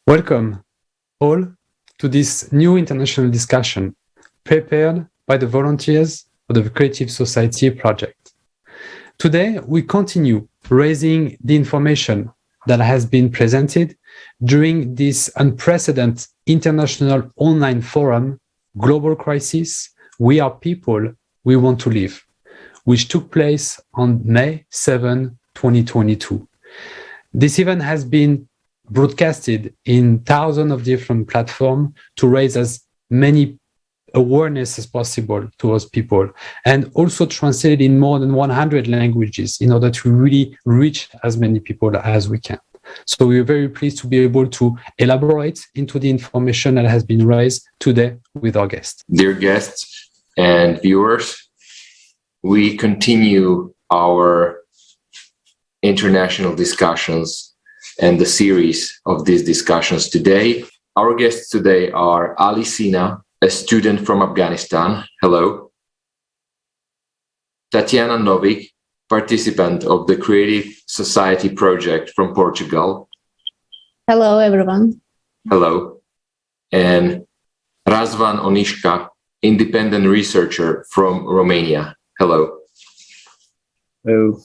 Welcome all to this new international discussion prepared by the volunteers of the Creative Society project. Today, we continue raising the information that has been presented during this unprecedented international online forum, Global Crisis, We Are People, We Want to Live, which took place on May 7, 2022. This event has been broadcasted in thousands of different platforms to raise as many awareness as possible towards people, and also translated in more than 100 languages in order to really reach as many people as we can. So we're very pleased to be able to elaborate into the information that has been raised today with our guests. Dear guests and viewers, we continue our international discussions and the series of these discussions today. Our guests today are Sina, a student from Afghanistan. Hello. Tatyana Novik, participant of the Creative Society project from Portugal. Hello, everyone. Hello. And Razvan Onishka, independent researcher from Romania. Hello. Hello.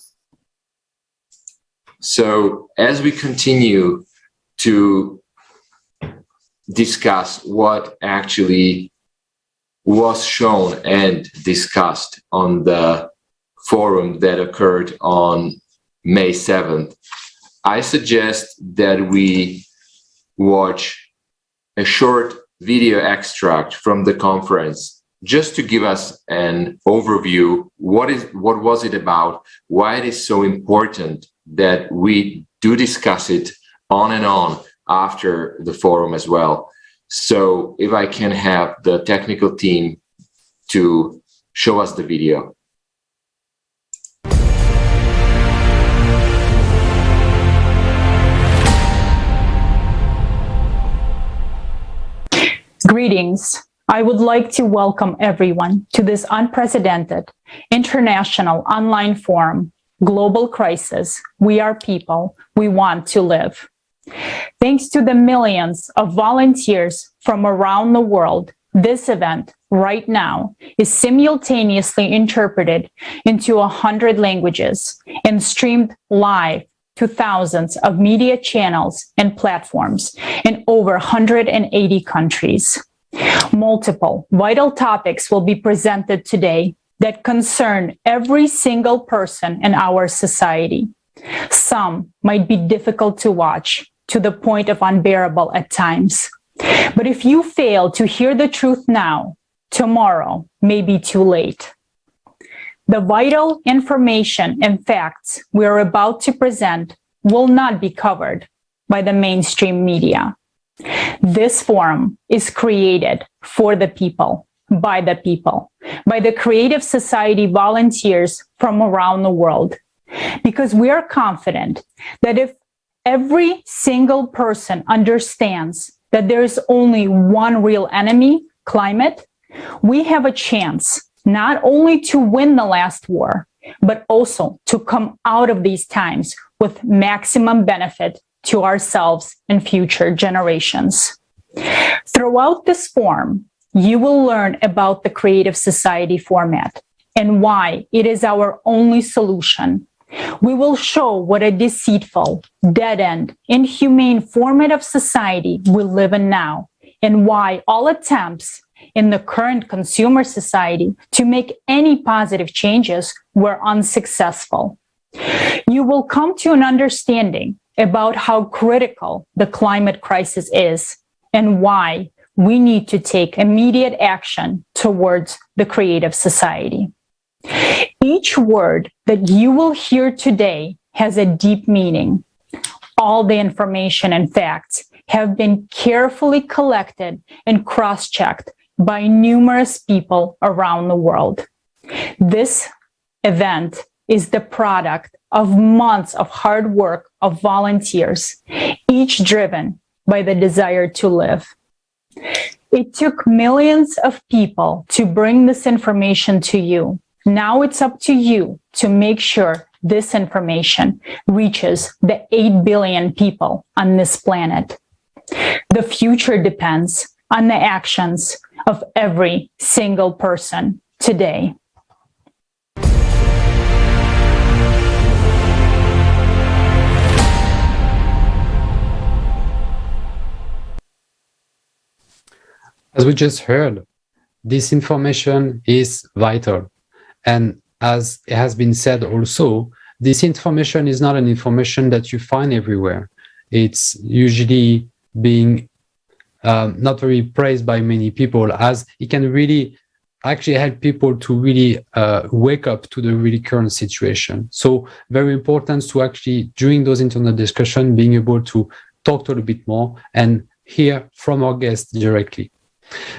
So as we continue to discuss what actually was shown and discussed on the forum that occurred on May 7th, I suggest that we watch a short video extract from the conference just to give us an overview. What was it about? Why it is so important that we do discuss it on and on after the forum as well. So if I can have the technical team to show us the video. Greetings. I would like to welcome everyone to this unprecedented international online forum, Global Crisis, We Are People, We Want to Live. Thanks to the millions of volunteers from around the world, this event right now is simultaneously interpreted into 100 languages and streamed live to thousands of media channels and platforms in over 180 countries. Multiple vital topics will be presented today that concern every single person in our society. Some might be difficult to watch to the point of unbearable at times. But if you fail to hear the truth now, tomorrow may be too late. The vital information and facts we are about to present will not be covered by the mainstream media. This forum is created for the people, by the Creative Society volunteers from around the world, because we are confident that if every single person understands that there is only one real enemy, climate, we have a chance not only to win the last war, but also to come out of these times with maximum benefit to ourselves and future generations. Throughout this forum, you will learn about the Creative Society format and why it is our only solution. We will show what a deceitful, dead-end, inhumane format of society we live in now, and why all attempts in the current consumer society to make any positive changes were unsuccessful. You will come to an understanding about how critical the climate crisis is and why we need to take immediate action towards the Creative Society. Each word that you will hear today has a deep meaning. All the information and facts have been carefully collected and cross-checked by numerous people around the world. This event is the product of months of hard work of volunteers, each driven by the desire to live. It took millions of people to bring this information to you. Now it's up to you to make sure this information reaches the 8 billion people on this planet. The future depends on the actions of every single person today. As we just heard, this information is vital. And as it has been said also, this information is not an information that you find everywhere. It's usually being not very praised by many people, as it can really actually help people to really wake up to the really current situation. So very important to actually, during those internal discussions, being able to talk a little bit more and hear from our guests directly.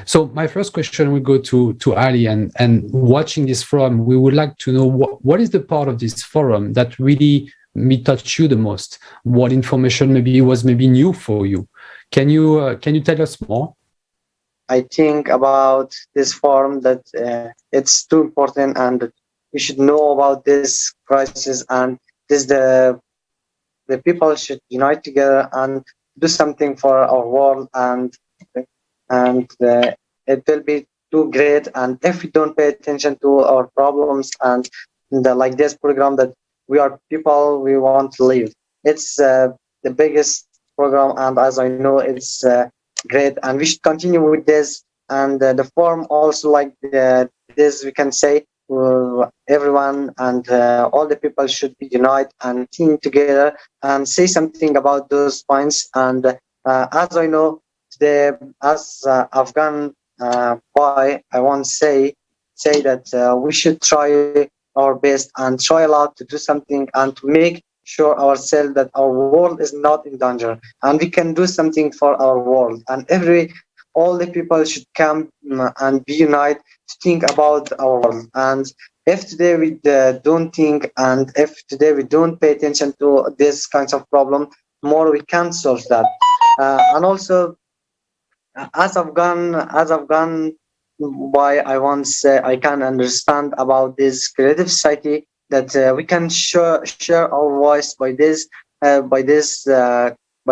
So my first question will go to Ali, and watching this forum, we would like to know what is the part of this forum that really touched you the most? What information was new for you? Can you tell us more? I think about this forum that it's too important, and we should know about this crisis, and the people should unite together and do something for our world, and it will be too great. And if we don't pay attention to our problems and like this program that we are people, we want to live, it's the biggest program, and as I know, it's great, and we should continue with this. And the forum also like this, we can say everyone and all the people should be unite and team together and say something about those points. And as I know today, as Afghan boy, I want to say that we should try our best and try a lot to do something and to make sure ourselves that our world is not in danger, and we can do something for our world. And all the people should come and be united to think about our world. And if today we don't think, and if today we don't pay attention to this kinds of problem, tomorrow we can solve that. And also, as Afghan boy, I want to say I can understand about this creative society, that we can share our voice by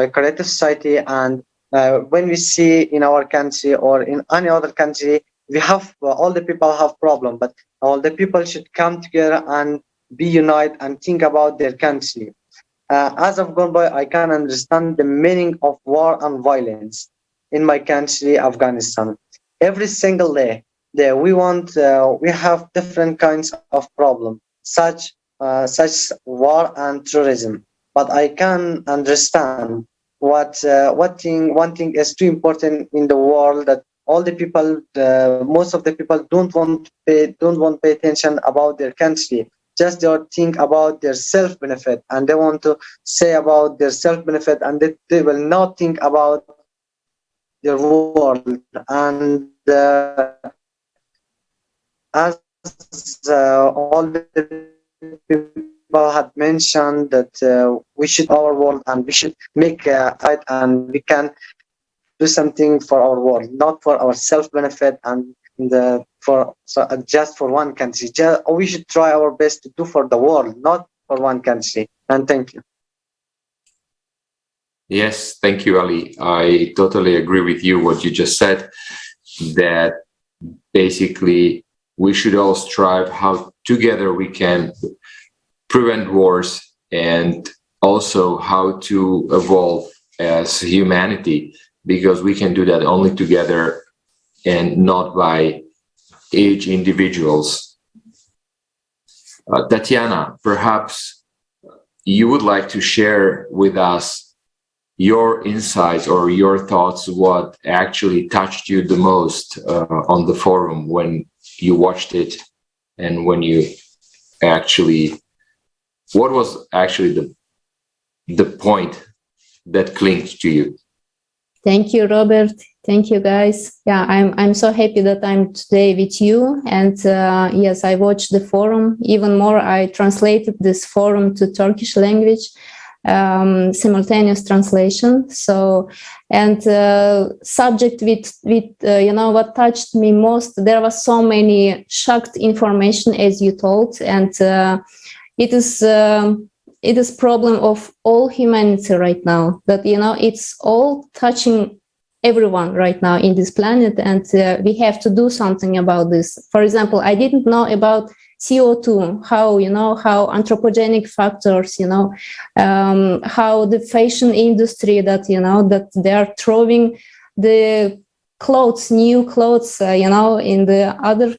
creative society. And when we see in our country or in any other country, we have all the people have problem, but all the people should come together and be united and think about their country. As I've gone by, I can understand the meaning of war and violence in my country, Afghanistan. Every single day, we have different kinds of problems, such war and terrorism. But I can understand one thing is too important in the world, that all the people, most of the people don't want to pay attention about their country. Just they think about their self benefit, and they want to say about their self benefit, and they will not think about their world. And as all the people had mentioned, that we should our world, and we should make it, and we can do something for our world, not for our self benefit and just for one country. We should try our best to do for the world, not for one country. And thank you. Yes, thank you, Ali. I totally agree with you what you just said, that basically we should all strive how together we can prevent wars, and also how to evolve as humanity, because we can do that only together and not by each individuals. Tatyana, perhaps you would like to share with us your insights or your thoughts, what actually touched you the most on the forum when you watched it, and when you what was actually the point that clinged to you? Thank you, Robert. Thank you, guys. Yeah, I'm so happy that I'm today with you. And yes, I watched the forum. Even more, I translated this forum to Turkish language, simultaneous translation. So, and subject with what touched me most, there was so many shocked information, as you told, and it is it is problem of all humanity right now, that, you know, it's all touching everyone right now in this planet, and we have to do something about this. For example, I didn't know about CO2, how, you know, how anthropogenic factors, you know, how the fashion industry, that, you know, that they are throwing the clothes, new clothes, you know, in the other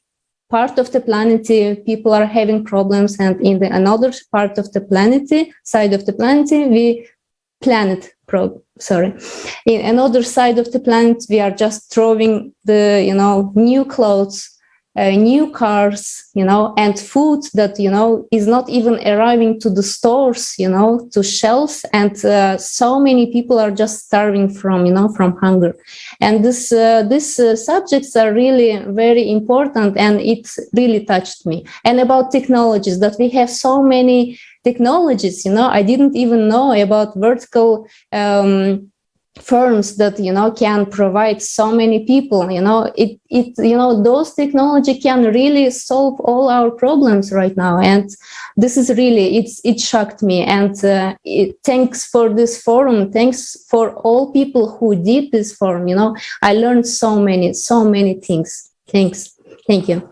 part of the planet, people are having problems, and in the another part of the planet, side of the planet, in another side of the planet, we are just throwing the, you know, new clothes, new cars, you know, and food that, you know, is not even arriving to the stores, you know, to shelves, and so many people are just starving from, you know, from hunger. And these subjects are really very important, and it really touched me. And about technologies, that we have so many technologies, you know, I didn't even know about vertical firms that, you know, can provide so many people, you know, you know, those technology can really solve all our problems right now. And this is really, it shocked me. And thanks for this forum. Thanks for all people who did this forum. You know, I learned so many things. Thanks. Thank you.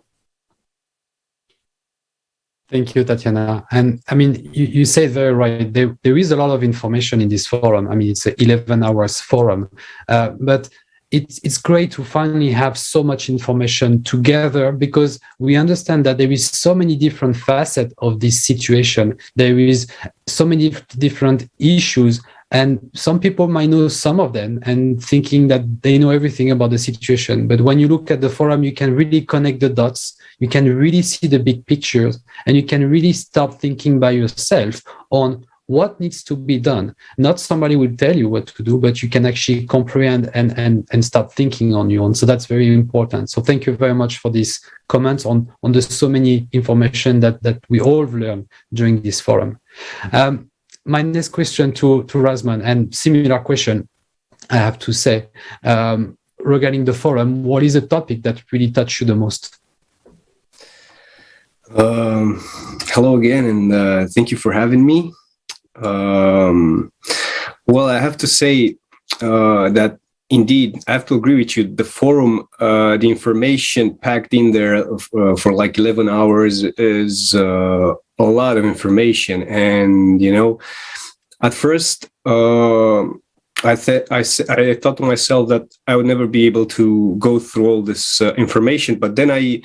Thank you, Tatyana. And I mean, you said very right. There is a lot of information in this forum. I mean, it's an 11 hours forum, but it's great to finally have so much information together, because we understand that there is so many different facets of this situation. There is so many different issues, and some people might know some of them and thinking that they know everything about the situation. But when you look at the forum, you can really connect the dots. You can really see the big pictures, and you can really start thinking by yourself on what needs to be done. Not somebody will tell you what to do, but you can actually comprehend and start thinking on your own. So that's very important. So thank you very much for these comments on the so many information that we all learned during this forum. My next question to Razman, and similar question, I have to say, regarding the forum, what is a topic that really touched you the most? Hello again, and thank you for having me. Well, I have to say that indeed, I have to agree with you. The forum, the information packed in there for like 11 hours is a lot of information. And, you know, at first, I thought to myself that I would never be able to go through all this information. But then I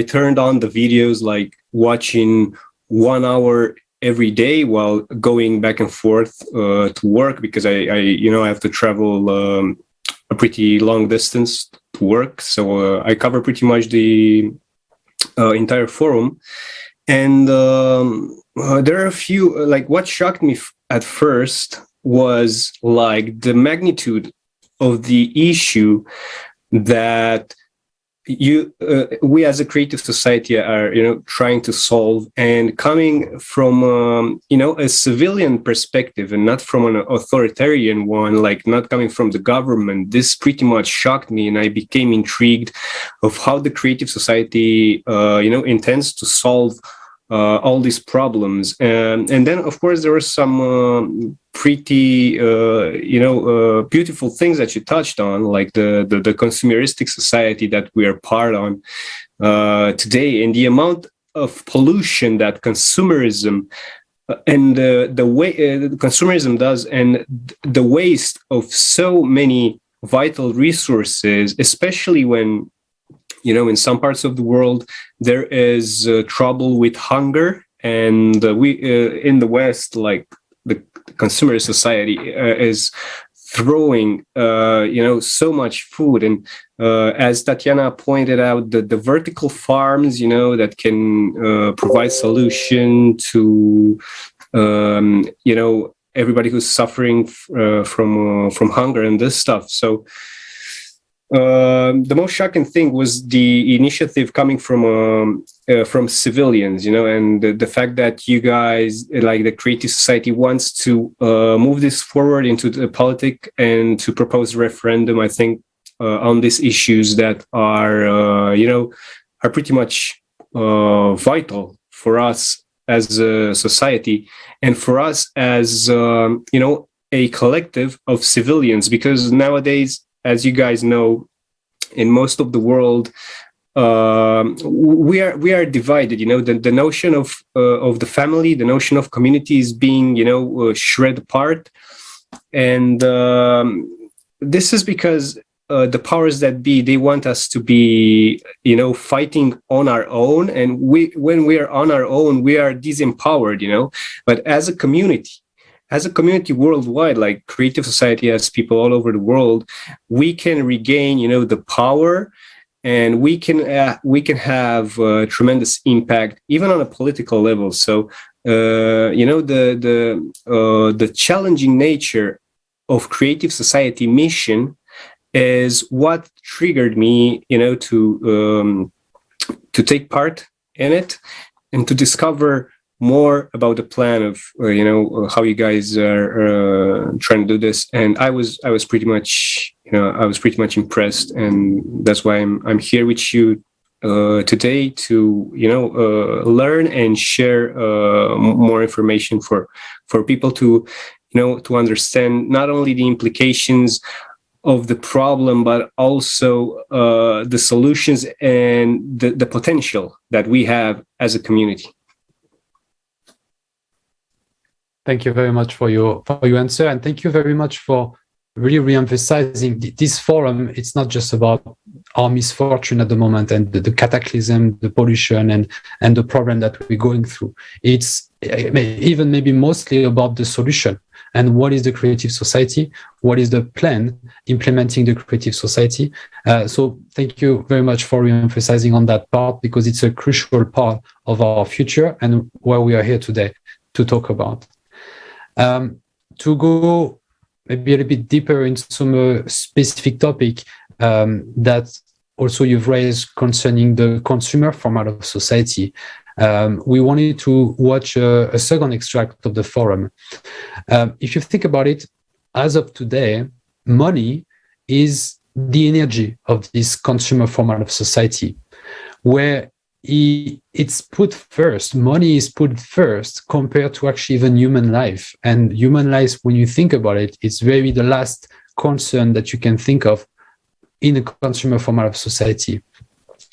turned on the videos, like watching 1 hour every day while going back and forth to work, because I have to travel a pretty long distance to work. So I cover pretty much the entire forum. And there are a few, like, what shocked me at first was like the magnitude of the issue that we as a creative society are, trying to solve, and coming from, a civilian perspective and not from an authoritarian one, like not coming from the government. This pretty much shocked me, and I became intrigued of how the creative society, intends to solve all these problems. And then, of course, there were some pretty, beautiful things that you touched on, like the consumeristic society that we are part on today, and the amount of pollution that consumerism and the way consumerism does, and the waste of so many vital resources, especially when, in some parts of the world, there is trouble with hunger, and we in the West, like the consumer society is throwing, so much food. And as Tatyana pointed out, the vertical farms, that can provide solution to, everybody who's suffering from hunger and this stuff. So the most shocking thing was the initiative coming from civilians, and the fact that you guys, like the creative society, wants to move this forward into the politic and to propose referendum, I think, on these issues that are, are pretty much vital for us as a society, and for us as a collective of civilians, because nowadays, as you guys know, in most of the world, we are divided. The notion of the family, the notion of community is being shred apart, and this is because the powers that be, they want us to be fighting on our own, and when we are on our own, we are disempowered. But as a community worldwide, like Creative Society, as people all over the world, we can regain the power, and we can have tremendous impact even on a political level. So the challenging nature of Creative Society mission is what triggered me to take part in it and to discover more about the plan of how you guys are trying to do this. And I was pretty much impressed, and that's why I'm here with you today to learn and share more information for people to to understand not only the implications of the problem, but also the solutions and the potential that we have as a community. Thank you very much for your answer, and thank you very much for really re-emphasizing this forum. It's not just about our misfortune at the moment and the cataclysm, the pollution, and the problem that we're going through. It's even maybe mostly about the solution and what is the Creative Society, what is the plan implementing the Creative Society. So thank you very much for re-emphasizing on that part, because it's a crucial part of our future and where we are here today to talk about. To go maybe a little bit deeper into some specific topic that also you've raised concerning the consumer format of society. We wanted to watch a second extract of the forum. If you think about it, as of today, money is the energy of this consumer format of society, where it's put first. Money is put first compared to actually even human life. And human life, when you think about it, it's very the last concern that you can think of in a consumer format of society.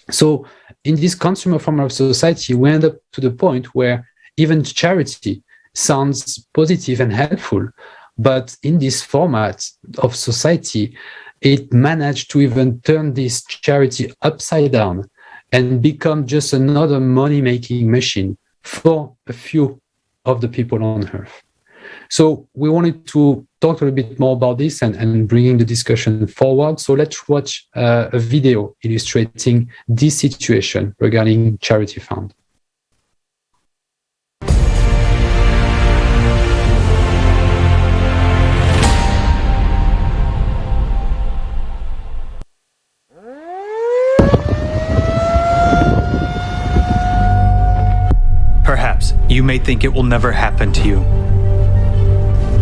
So in this consumer format of society, we end up to the point where even charity sounds positive and helpful. But in this format of society, it managed to even turn this charity upside down and become just another money-making machine for a few of the people on Earth. So we wanted to talk a little bit more about this and bringing the discussion forward. So let's watch a video illustrating this situation regarding Charity Fund. Perhaps you may think it will never happen to you.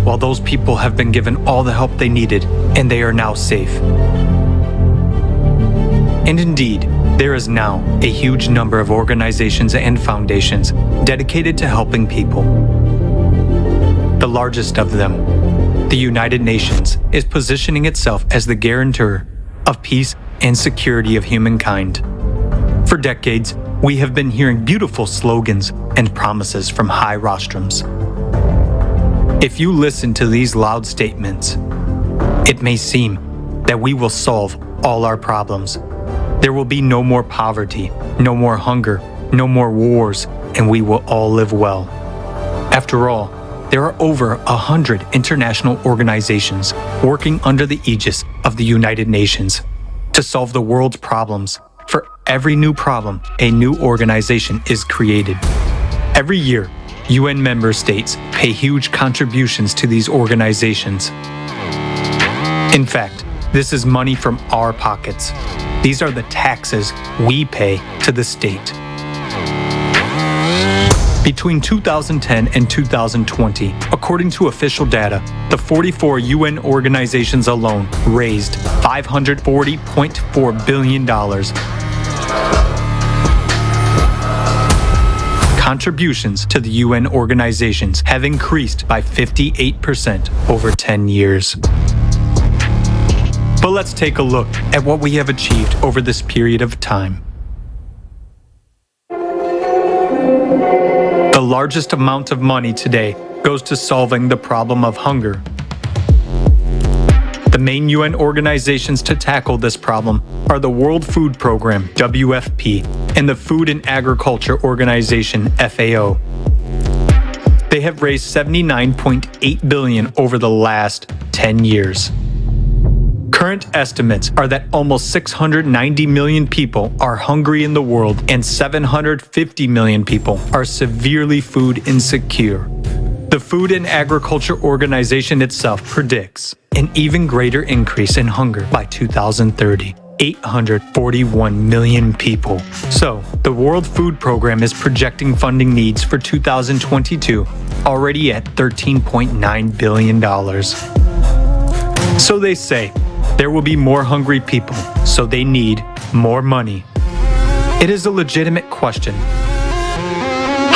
While those people have been given all the help they needed and they are now safe. And indeed, there is now a huge number of organizations and foundations dedicated to helping people. The largest of them, the United Nations, is positioning itself as the guarantor of peace and security of humankind. For decades, we have been hearing beautiful slogans and promises from high rostrums. If you listen to these loud statements, it may seem that we will solve all our problems. There will be no more poverty, no more hunger, no more wars, and we will all live well. After all, there are over 100 international organizations working under the aegis of the United Nations to solve the world's problems. For every new problem, a new organization is created. Every year, UN member states pay huge contributions to these organizations. In fact, this is money from our pockets. These are the taxes we pay to the state. Between 2010 and 2020, according to official data, the 44 UN organizations alone raised $540.4 billion. contributions to the UN organizations have increased by 58% over 10 years. But let's take a look at what we have achieved over this period of time. The largest amount of money today goes to solving the problem of hunger. The main UN organizations to tackle this problem are the World Food Program, WFP, and the Food and Agriculture Organization, FAO. They have raised $79.8 billion over the last 10 years. Current estimates are that almost 690 million people are hungry in the world and 750 million people are severely food insecure. The Food and Agriculture Organization itself predicts an even greater increase in hunger by 2030, 841 million people. So, the World Food Program is projecting funding needs for 2022 already at $13.9 billion. So they say, there will be more hungry people, so they need more money. It is a legitimate question.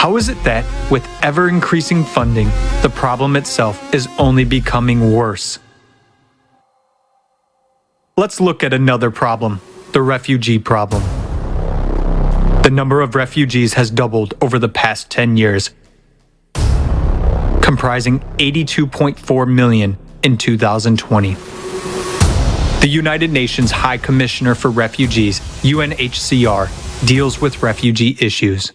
How is it that, with ever-increasing funding, the problem itself is only becoming worse? Let's look at another problem, the refugee problem. The number of refugees has doubled over the past 10 years, comprising 82.4 million in 2020. The United Nations High Commissioner for Refugees, UNHCR, deals with refugee issues.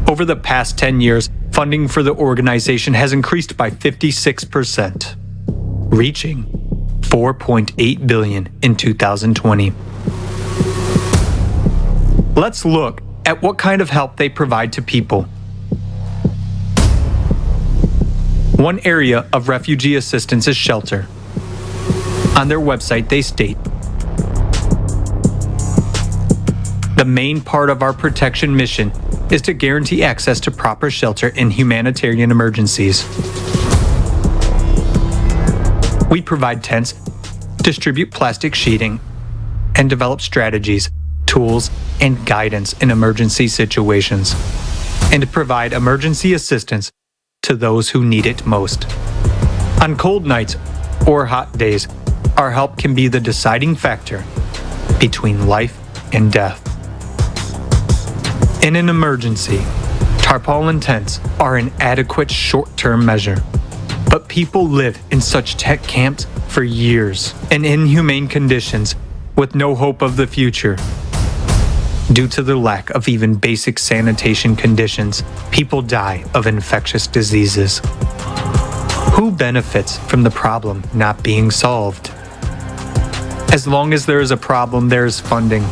Over the past 10 years, funding for the organization has increased by 56%, reaching $4.8 billion in 2020. Let's look at what kind of help they provide to people. One area of refugee assistance is shelter. On their website, they state, "The main part of our protection mission is to guarantee access to proper shelter in humanitarian emergencies. We provide tents, distribute plastic sheeting, and develop strategies, tools, and guidance in emergency situations, and provide emergency assistance to those who need it most. On cold nights or hot days, our help can be the deciding factor between life and death. In an emergency, tarpaulin tents are an adequate short-term measure, but people live in such tent camps for years in inhumane conditions with no hope of the future. Due to the lack of even basic sanitation conditions, people die of infectious diseases. Who benefits from the problem not being solved? As long as there is a problem, there is funding.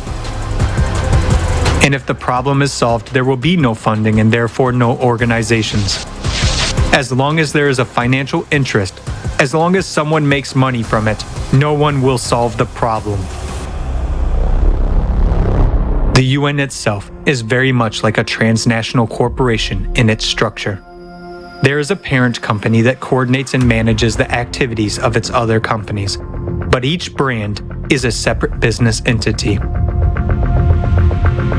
And if the problem is solved, there will be no funding and therefore no organizations. As long as there is a financial interest, as long as someone makes money from it, no one will solve the problem. The UN itself is very much like a transnational corporation in its structure. There is a parent company that coordinates and manages the activities of its other companies, but each brand is a separate business entity.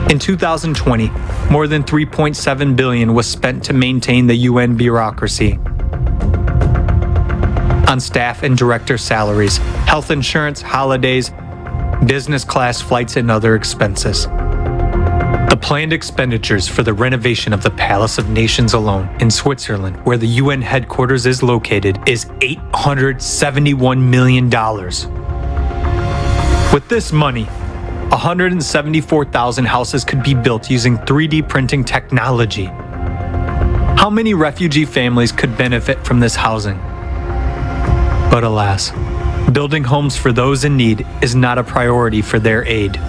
In 2020, more than $3.7 billion was spent to maintain the UN bureaucracy on staff and director salaries, health insurance, holidays, business class flights, and other expenses. The planned expenditures for the renovation of the Palace of Nations alone in Switzerland, where the UN headquarters is located, is $871 million. With this money, 174,000 houses could be built using 3D printing technology. How many refugee families could benefit from this housing? But alas, building homes for those in need is not a priority for their aid.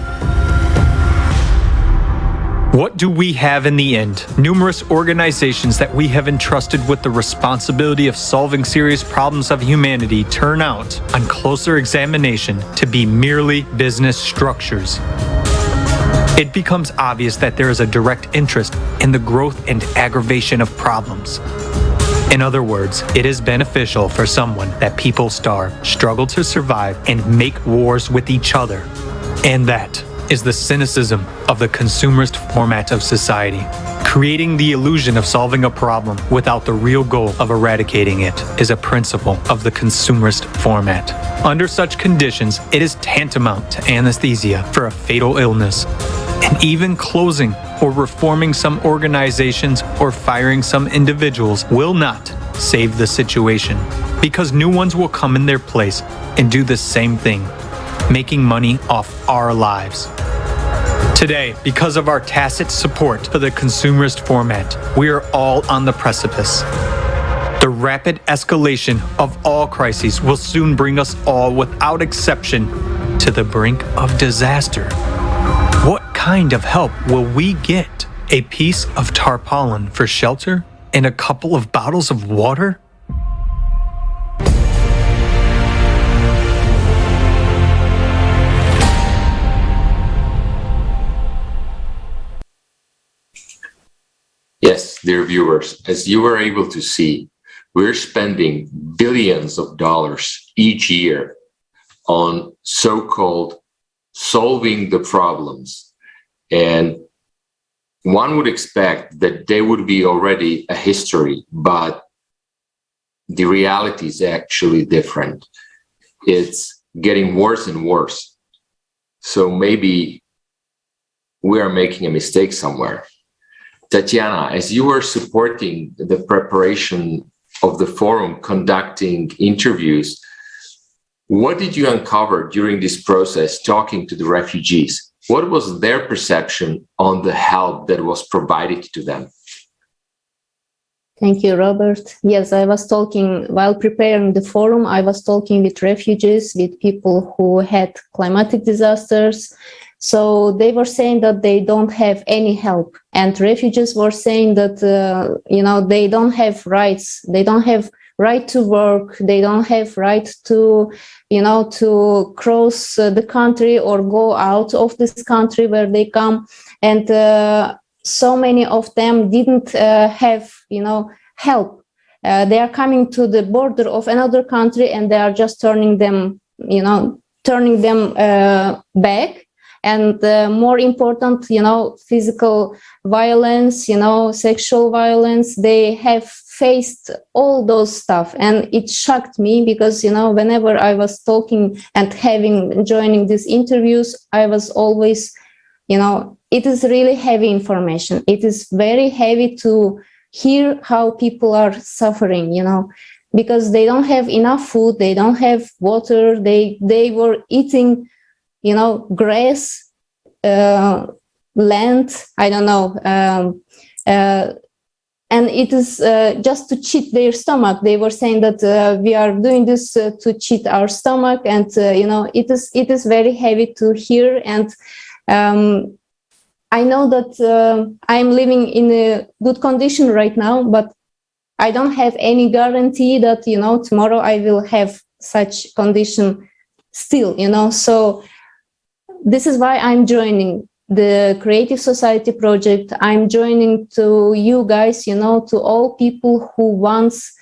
What do we have in the end? Numerous organizations that we have entrusted with the responsibility of solving serious problems of humanity turn out, on closer examination, to be merely business structures. It becomes obvious that there is a direct interest in the growth and aggravation of problems. In other words, it is beneficial for someone that people starve, struggle to survive, and make wars with each other. And that is the cynicism of the consumerist format of society, Creating the illusion of solving a problem without the real goal of eradicating it is a principle of the consumerist format. Under such conditions, it is tantamount to anesthesia for a fatal illness. And even closing or reforming some organizations or firing some individuals will not save the situation, because new ones will come in their place and do the same thing, making money off our lives. Today, because of our tacit support for the consumerist format, we are all on the precipice. The rapid escalation of all crises will soon bring us all, without exception, to the brink of disaster. What kind of help will we get? A piece of tarpaulin for shelter and a couple of bottles of water? Yes, dear viewers, as you were able to see, we're spending billions of dollars each year on so-called solving the problems. And one would expect that they would be already a history, but the reality is actually different. It's getting worse and worse. So maybe we are making a mistake somewhere. Tatyana, as you were supporting the preparation of the forum, conducting interviews, what did you uncover during this process talking to the refugees? What was their perception on the help that was provided to them? Thank you, Robert. Yes, I was talking, while preparing the forum, I was talking with refugees, with people who had climatic disasters. So they were saying that they don't have any help. And refugees were saying that, they don't have rights. They don't have right to work. They don't have right to, to cross the country or go out of this country where they come. And so many of them didn't have, help. They are coming to the border of another country and they are just turning them back. And more important, physical violence, sexual violence, they have faced all those stuff. And it shocked me because, whenever I was talking and joining these interviews, I was always, it is really heavy information. It is very heavy to hear how people are suffering, because they don't have enough food, they don't have water, they were eating grass, land, I don't know. And it is just to cheat their stomach. They were saying that we are doing this to cheat our stomach. And, it is very heavy to hear. And I know that I'm living in a good condition right now, but I don't have any guarantee that, tomorrow I will have such condition still, So this is why I'm joining the Creative Society project. I'm joining to you guys, to all people who wants,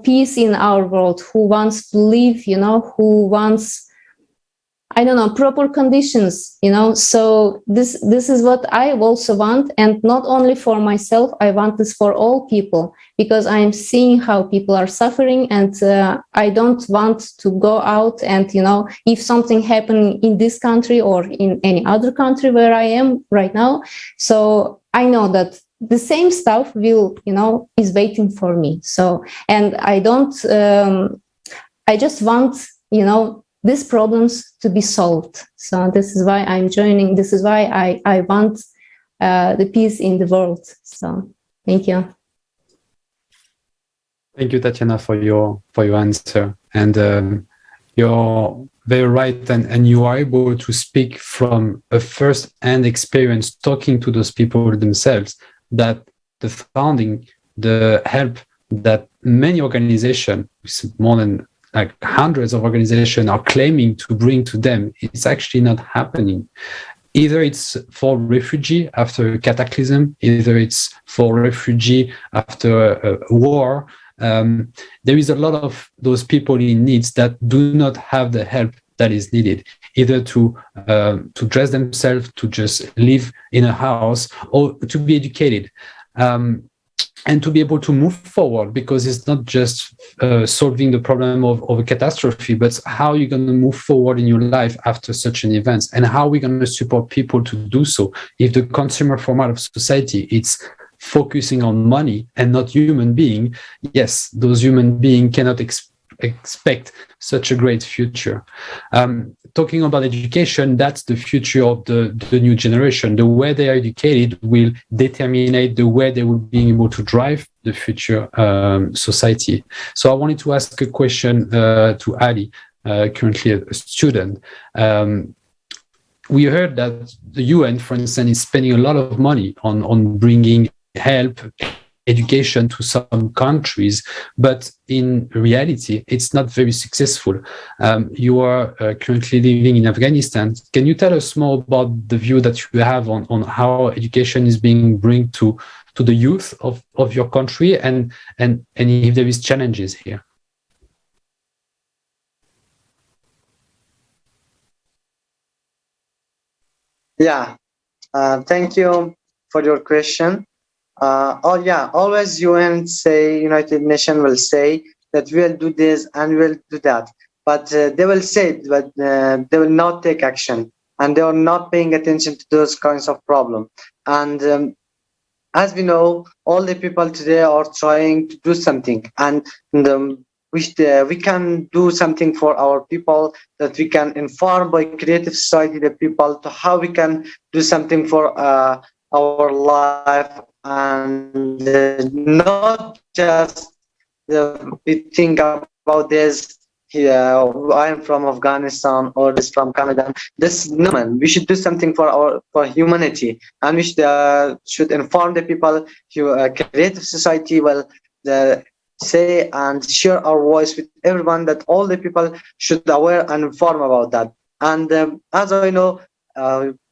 peace in our world, who wants to live, who wants, proper conditions, So this is what I also want. And not only for myself, I want this for all people, because I'm seeing how people are suffering. And I don't want to go out and, if something happened in this country or in any other country where I am right now. So I know that the same stuff will, is waiting for me. So, and I don't, I just want, these problems to be solved. So this is why I'm joining. This is why I want the peace in the world. So thank you. Thank you, Tatyana, for your answer. And you're very right. And you are able to speak from a first-hand experience, talking to those people themselves, that the funding, the help that many organizations, more than like hundreds of organizations, are claiming to bring to them, it's actually not happening. Either it's for refugee after a cataclysm, either it's for refugee after a war. There is a lot of those people in needs that do not have the help that is needed, either to dress themselves, to just live in a house, or to be educated. And to be able to move forward, because it's not just solving the problem of a catastrophe, but how you're going to move forward in your life after such an event, and how we're going to support people to do so. If the consumer format of society it's focusing on money and not human being, yes, those human beings cannot expect such a great future. Talking about education, that's the future of the new generation. The way they are educated will determine the way they will be able to drive the future society. So I wanted to ask a question to Ali, currently a student. We heard that the UN, for instance, is spending a lot of money on bringing help, education to some countries, but in reality, it's not very successful. You are currently living in Afghanistan. Can you tell us more about the view that you have on how education is being brought to the youth of your country, and if there is challenges here? Yeah, thank you for your question. Always United Nations will say that we will do this and we will do that, but they will say it, but they will not take action, and they are not paying attention to those kinds of problems. And as we know, all the people today are trying to do something, and we can do something for our people, that we can inform by creative society the people to how we can do something for our life, and not just we think about this. I'm from Afghanistan, or this from Canada. This no, man. We should do something for humanity, and we should inform the people. Creative society will say and share our voice with everyone, that all the people should aware and inform about that. And as I know,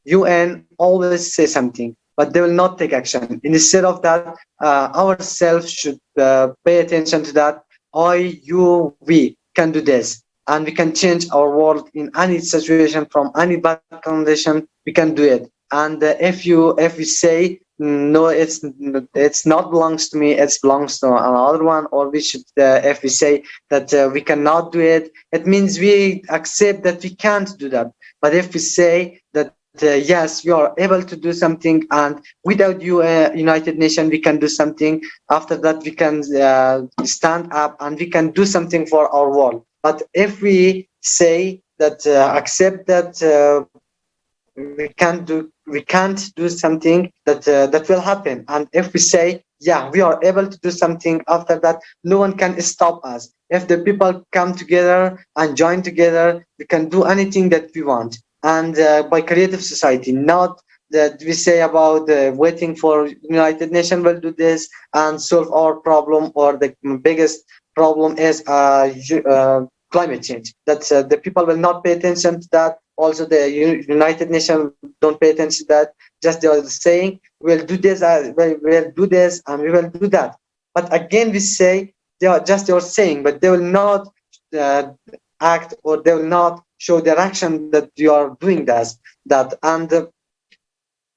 UN always say something, but they will not take action. Instead of that, ourselves should pay attention to that. We can do this, and we can change our world in any situation, from any bad condition. We can do it. And if we say no, it's not belongs to me, it belongs to another one, or we should if we say that we cannot do it, it means we accept that we can't do that. But if we say that yes, you are able to do something, and without you, United Nations, we can do something. After that, we can stand up and we can do something for our world. But if we say that accept that we can't do something, that will happen. And if we say, yeah, we are able to do something, after that, no one can stop us. If the people come together and join together, we can do anything that we want. And by creative society, not that we say about waiting for United Nations will do this and solve our problem, or the biggest problem is climate change. That the people will not pay attention to that. Also, the United Nations don't pay attention to that. Just they are saying we'll do this, we'll do this, and we will do that. But again, we say they are saying, but they will not act, or they will not show their action that you are doing that. And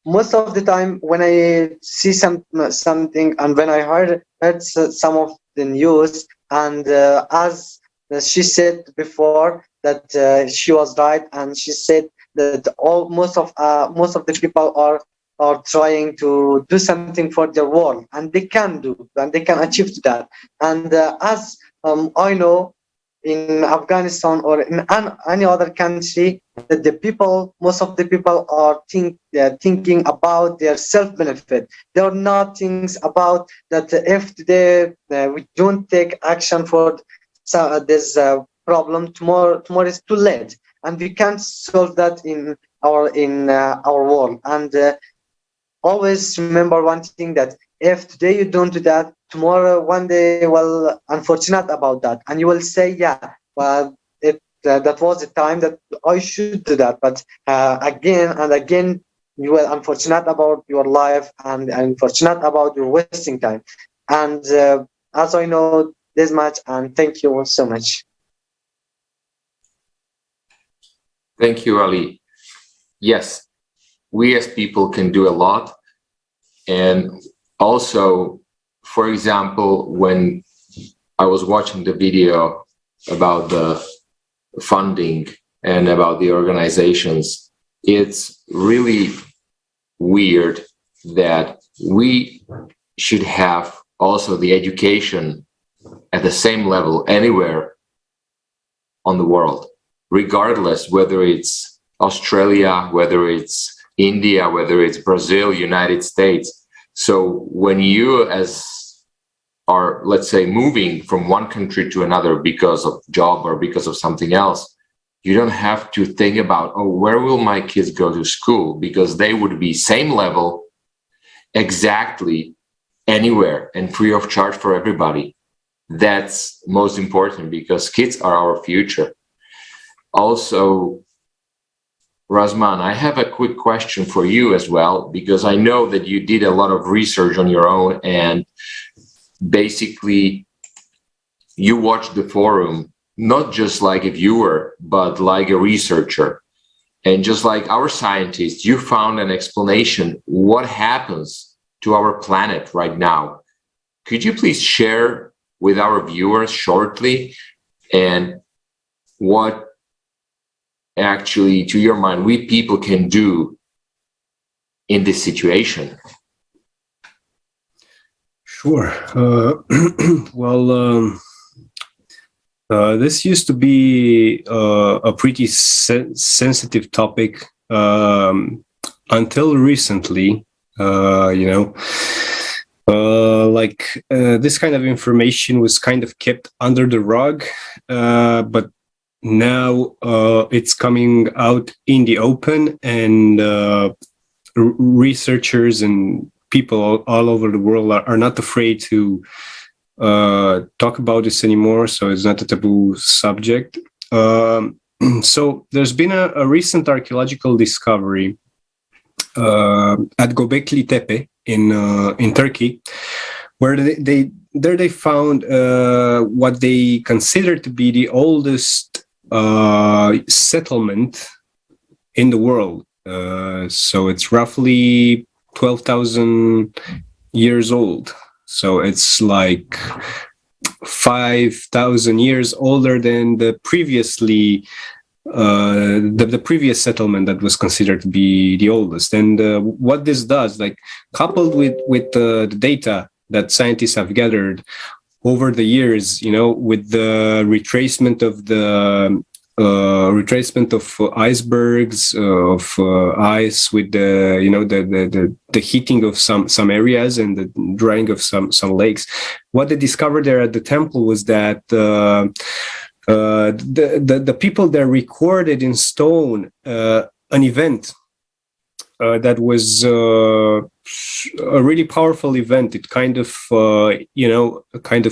most of the time, when I see something, and when I heard some of the news, and as she said before, that she was right, and she said that most of the people are trying to do something for their world, and they can do, and they can achieve that. And as I know, in Afghanistan or in any other country, that the people, most of the people are thinking about their self-benefit. They are not thinking about that if we don't take action for this problem, tomorrow is too late, and we can't solve that in our world. And always remember one thing, that if today you don't do that, tomorrow, one day, well, unfortunate about that, and you will say, yeah, well, that was the time that I should do that. But again and again, you will unfortunate about your life, and unfortunate about your wasting time. And as I know this much, and thank you so much. Thank you, Ali. Yes, we as people can do a lot. And also, for example, when I was watching the video about the funding and about the organizations, it's really weird that we should have also the education at the same level anywhere on the world, regardless whether it's Australia, whether it's India, whether it's Brazil, United States. So when you are, let's say, moving from one country to another because of job or because of something else, you don't have to think about, oh, where will my kids go to school? Because they would be same level exactly anywhere and free of charge for everybody. That's most important because kids are our future. Also, Razman, I have a quick question for you as well, because I know that you did a lot of research on your own and basically you watched the forum, not just like a viewer, but like a researcher. And just like our scientists, you found an explanation what happens to our planet right now. Could you please share with our viewers shortly and what actually, to your mind, we people can do in this situation? Sure. This used to be a pretty sensitive topic until recently. This kind of information was kind of kept under the rug, but now it's coming out in the open, and researchers and people all over the world are not afraid to talk about this anymore. So it's not a taboo subject. So there's been a recent archaeological discovery at Göbekli Tepe in Turkey, where they found what they consider to be the oldest settlement in the world. So it's roughly 12,000 years old. So it's like 5,000 years older than the previously the previous settlement that was considered to be the oldest. And what this does, like coupled with the data that scientists have gathered over the years, with the retracement of icebergs, of ice, with the heating of some areas and the drying of some lakes. What they discovered there at the temple was that the people there recorded in stone an event that was a really powerful event. It kind of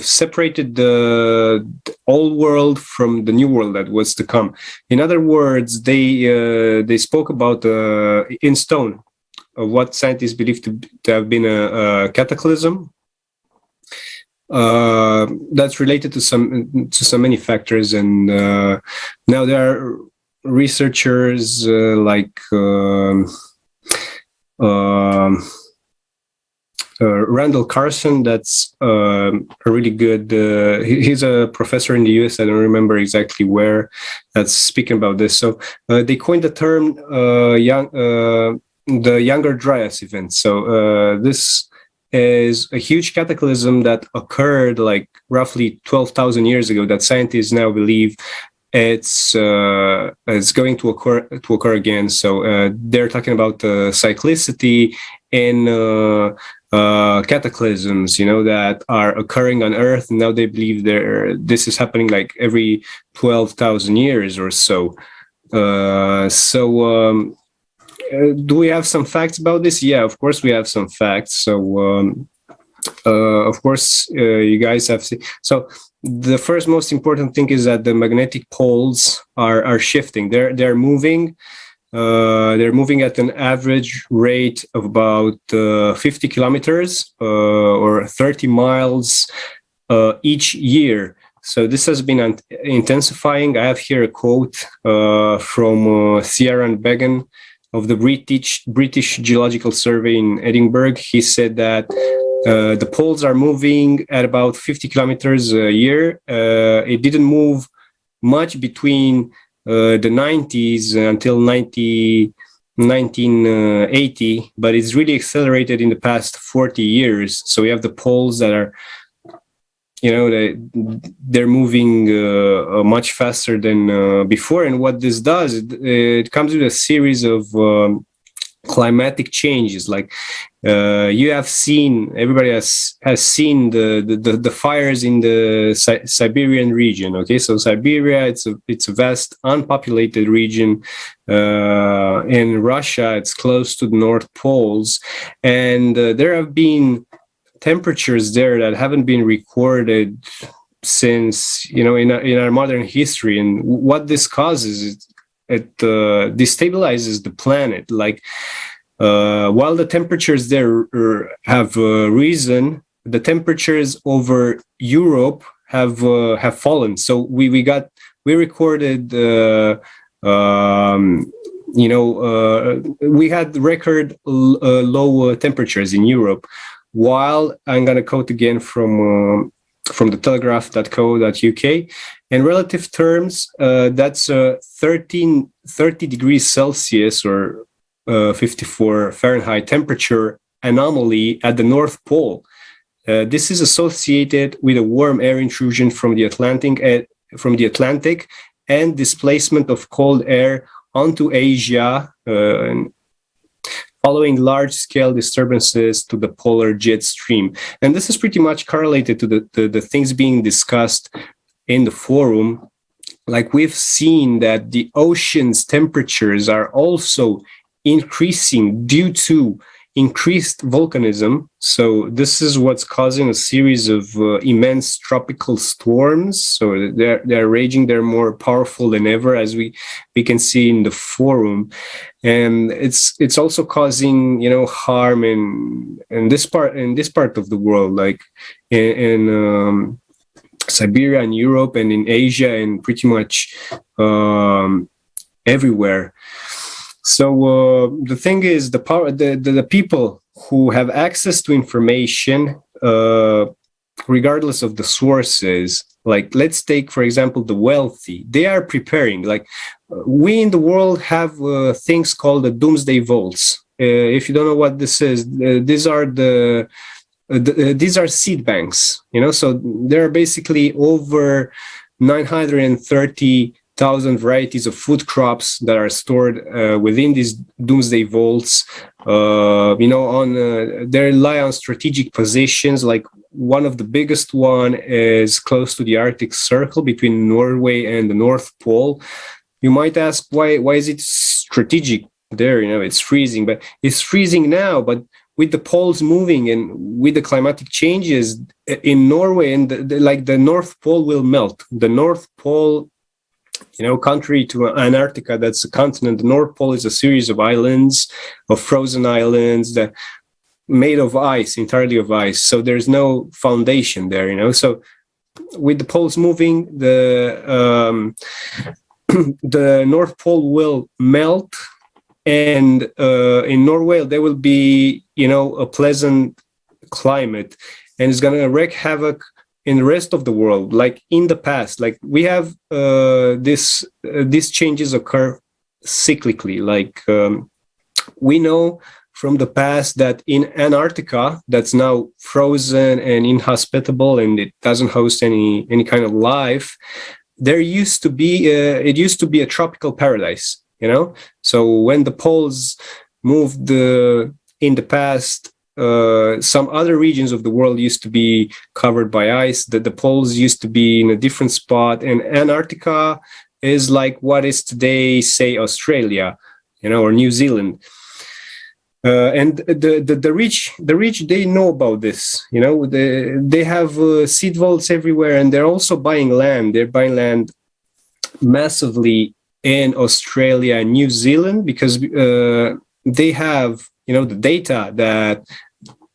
separated the old world from the new world that was to come. In other words, they spoke about in stone what scientists believe to have been a cataclysm that's related to so many factors. And now there are researchers like Randall Carson, that's a really good, he's a professor in the US, I don't remember exactly where, that's speaking about this. So they coined the term the Younger Dryas event. So this is a huge cataclysm that occurred like roughly 12,000 years ago that scientists now believe it's going to occur again. So they're talking about cyclicity in cataclysms, that are occurring on Earth. And now they believe this is happening like every 12,000 years or so. Do we have some facts about this? Yeah, of course we have some facts. So of course you guys have seen. So the first most important thing is that the magnetic poles are shifting. They're moving. They're moving at an average rate of about 50 kilometers or 30 miles each year. So this has been intensifying. I have here a quote from Ciaran Began of the British Geological Survey in Edinburgh. He said that the poles are moving at about 50 kilometers a year. It didn't move much between the 90s until 1980, but it's really accelerated in the past 40 years. So we have the poles that are, they're moving much faster than before. And what this does, it comes with a series of climatic changes. Like everybody has seen the fires in the Siberian region. Okay, so Siberia, it's a vast unpopulated region. In Russia, it's close to the North Poles, and there have been temperatures there that haven't been recorded since in our modern history. And what this causes is it destabilizes the planet. Like while the temperatures there have risen, the temperatures over Europe have fallen. So we recorded we had record low temperatures in Europe. While I'm going to quote again from the telegraph.co.uk, in relative terms, that's 30 degrees Celsius or 54 Fahrenheit temperature anomaly at the North Pole. This is associated with a warm air intrusion from the Atlantic and displacement of cold air onto Asia, following large-scale disturbances to the polar jet stream. And this is pretty much correlated to the things being discussed in the forum. Like we've seen that the ocean's temperatures are also increasing due to increased volcanism. So this is what's causing a series of immense tropical storms. So they're raging. They're more powerful than ever, as we can see in the forum. And it's also causing harm in this part of the world, like in Siberia and Europe and in Asia and pretty much everywhere. So the thing is, the people who have access to information, regardless of the sources, like let's take, for example, the wealthy, they are preparing. Like we in the world have things called the doomsday vaults. If you don't know what this is, these are these are seed banks. So there are basically over 930,000 varieties of food crops that are stored within these doomsday vaults. They rely on strategic positions. Like one of the biggest one is close to the Arctic Circle between Norway and the North Pole. You might ask why is it strategic there? It's freezing, but it's freezing now. But with the poles moving and with the climatic changes in Norway, and the North Pole will melt. The North Pole, contrary to Antarctica, that's a continent. The North Pole is a series of islands, of frozen islands that made of ice, entirely of ice. So there's no foundation there, So with the poles moving, the North Pole will melt, and in Norway there will be, a pleasant climate, and it's going to wreak havoc in the rest of the world. Like in the past, like we have these changes occur cyclically. Like we know from the past that in Antarctica, that's now frozen and inhospitable and it doesn't host any kind of life, there used to be it used to be a tropical paradise. So when the poles moved in the past, some other regions of the world used to be covered by ice, that the poles used to be in a different spot, and Antarctica is like what is today, say, Australia, or New Zealand. And the rich, they know about this. They have seed vaults everywhere, and they're also buying land. They're buying land massively in Australia and New Zealand because they have, the data that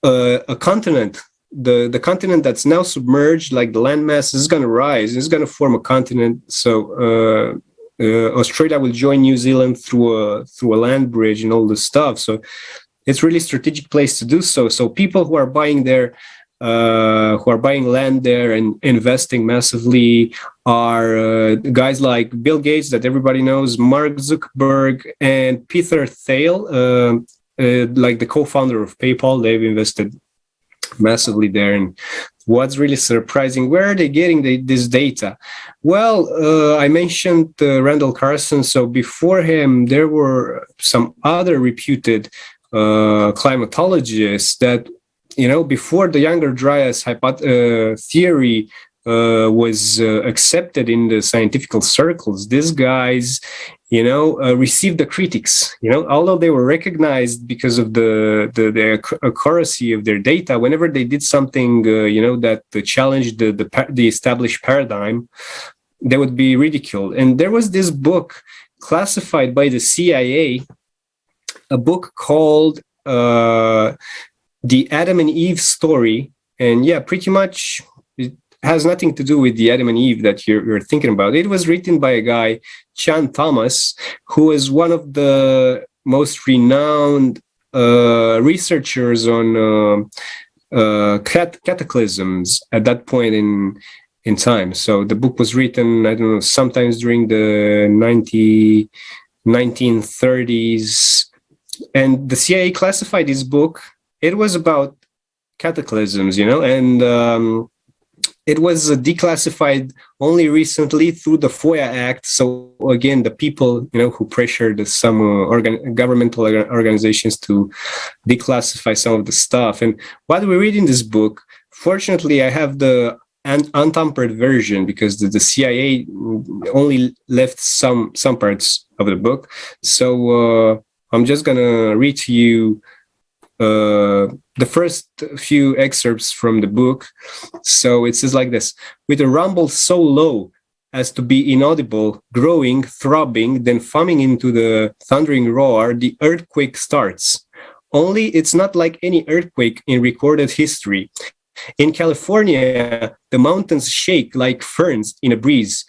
a continent the continent that's now submerged, like the landmass, is going to rise. It's going to form a continent. So Australia will join New Zealand through a land bridge and all this stuff. So it's really a strategic place to do so. So people who are buying there, who are buying land there and investing massively are guys like Bill Gates, that everybody knows, Mark Zuckerberg, and Peter Thiel, like the co-founder of PayPal. They've invested massively there. And what's really surprising, where are they getting this data? Well, I mentioned Randall Carlson. So before him, there were some other reputed climatologists that, before the Younger Dryas theory was accepted in the scientific circles, these guys, received the critics. Although they were recognized because of the accuracy of their data, whenever they did something, that challenged the established paradigm, they would be ridiculed. And there was this book classified by the CIA, a book called The Adam and Eve Story. And yeah, pretty much it has nothing to do with the Adam and Eve that you're thinking about. It was written by a guy, Chan Thomas, who is one of the most renowned researchers on cataclysms at that point in time. So the book was written, I don't know, sometimes during the 1930s. And the CIA classified this book. It was about cataclysms, and it was declassified only recently through the FOIA Act. So again, the people, who pressured some governmental organizations to declassify some of the stuff. And what we read in this book, fortunately, I have the untampered version because the CIA only left some parts of the book. So I'm just gonna read to you the first few excerpts from the book. So it says like this: with a rumble so low as to be inaudible, growing, throbbing, then foaming into the thundering roar, the earthquake starts. Only it's not like any earthquake in recorded history. In California, the mountains shake like ferns in a breeze.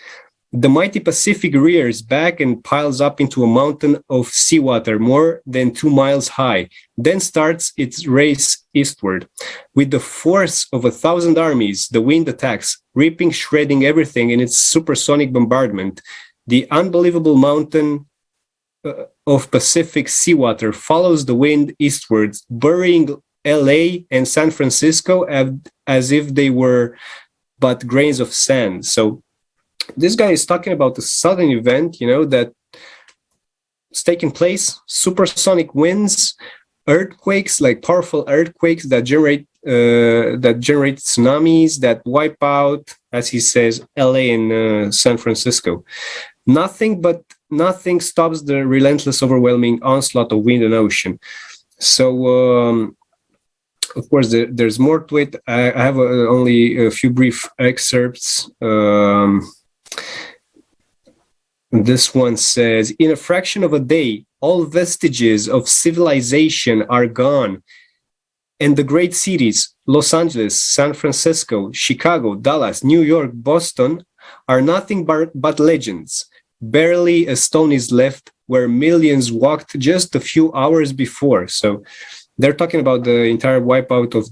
The mighty Pacific rears back and piles up into a mountain of seawater more than 2 miles high, then starts its race eastward. With the force of 1,000 armies, the wind attacks, ripping, shredding everything in its supersonic bombardment. The unbelievable mountain of Pacific seawater follows the wind eastwards, burying LA and San Francisco as if they were but grains of sand. So this guy is talking about a sudden event, that's taking place, supersonic winds, earthquakes, like powerful earthquakes that generate tsunamis that wipe out, as he says, LA and San Francisco. Nothing stops the relentless, overwhelming onslaught of wind and ocean. So, of course, there's more to it. I have only a few brief excerpts. This one says, in a fraction of a day, all vestiges of civilization are gone. And the great cities, Los Angeles, San Francisco, Chicago, Dallas, New York, Boston, are nothing but legends. Barely a stone is left where millions walked just a few hours before. So they're talking about the entire wipeout of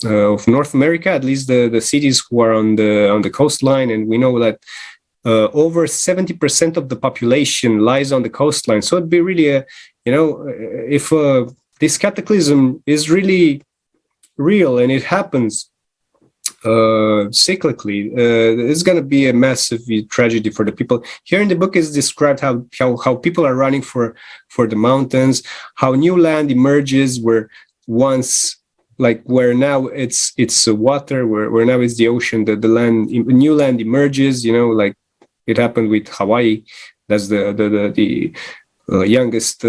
of North America, at least the cities who are on the coastline. And we know that over 70% of the population lies on the coastline. So it'd be really if this cataclysm is really real and it happens cyclically, it's going to be a massive tragedy for the people. Here in the book is described how people are running for the mountains, how new land emerges where once, like where now it's water, where now it's the ocean, the land, new land emerges, like it happened with Hawaii. That's the youngest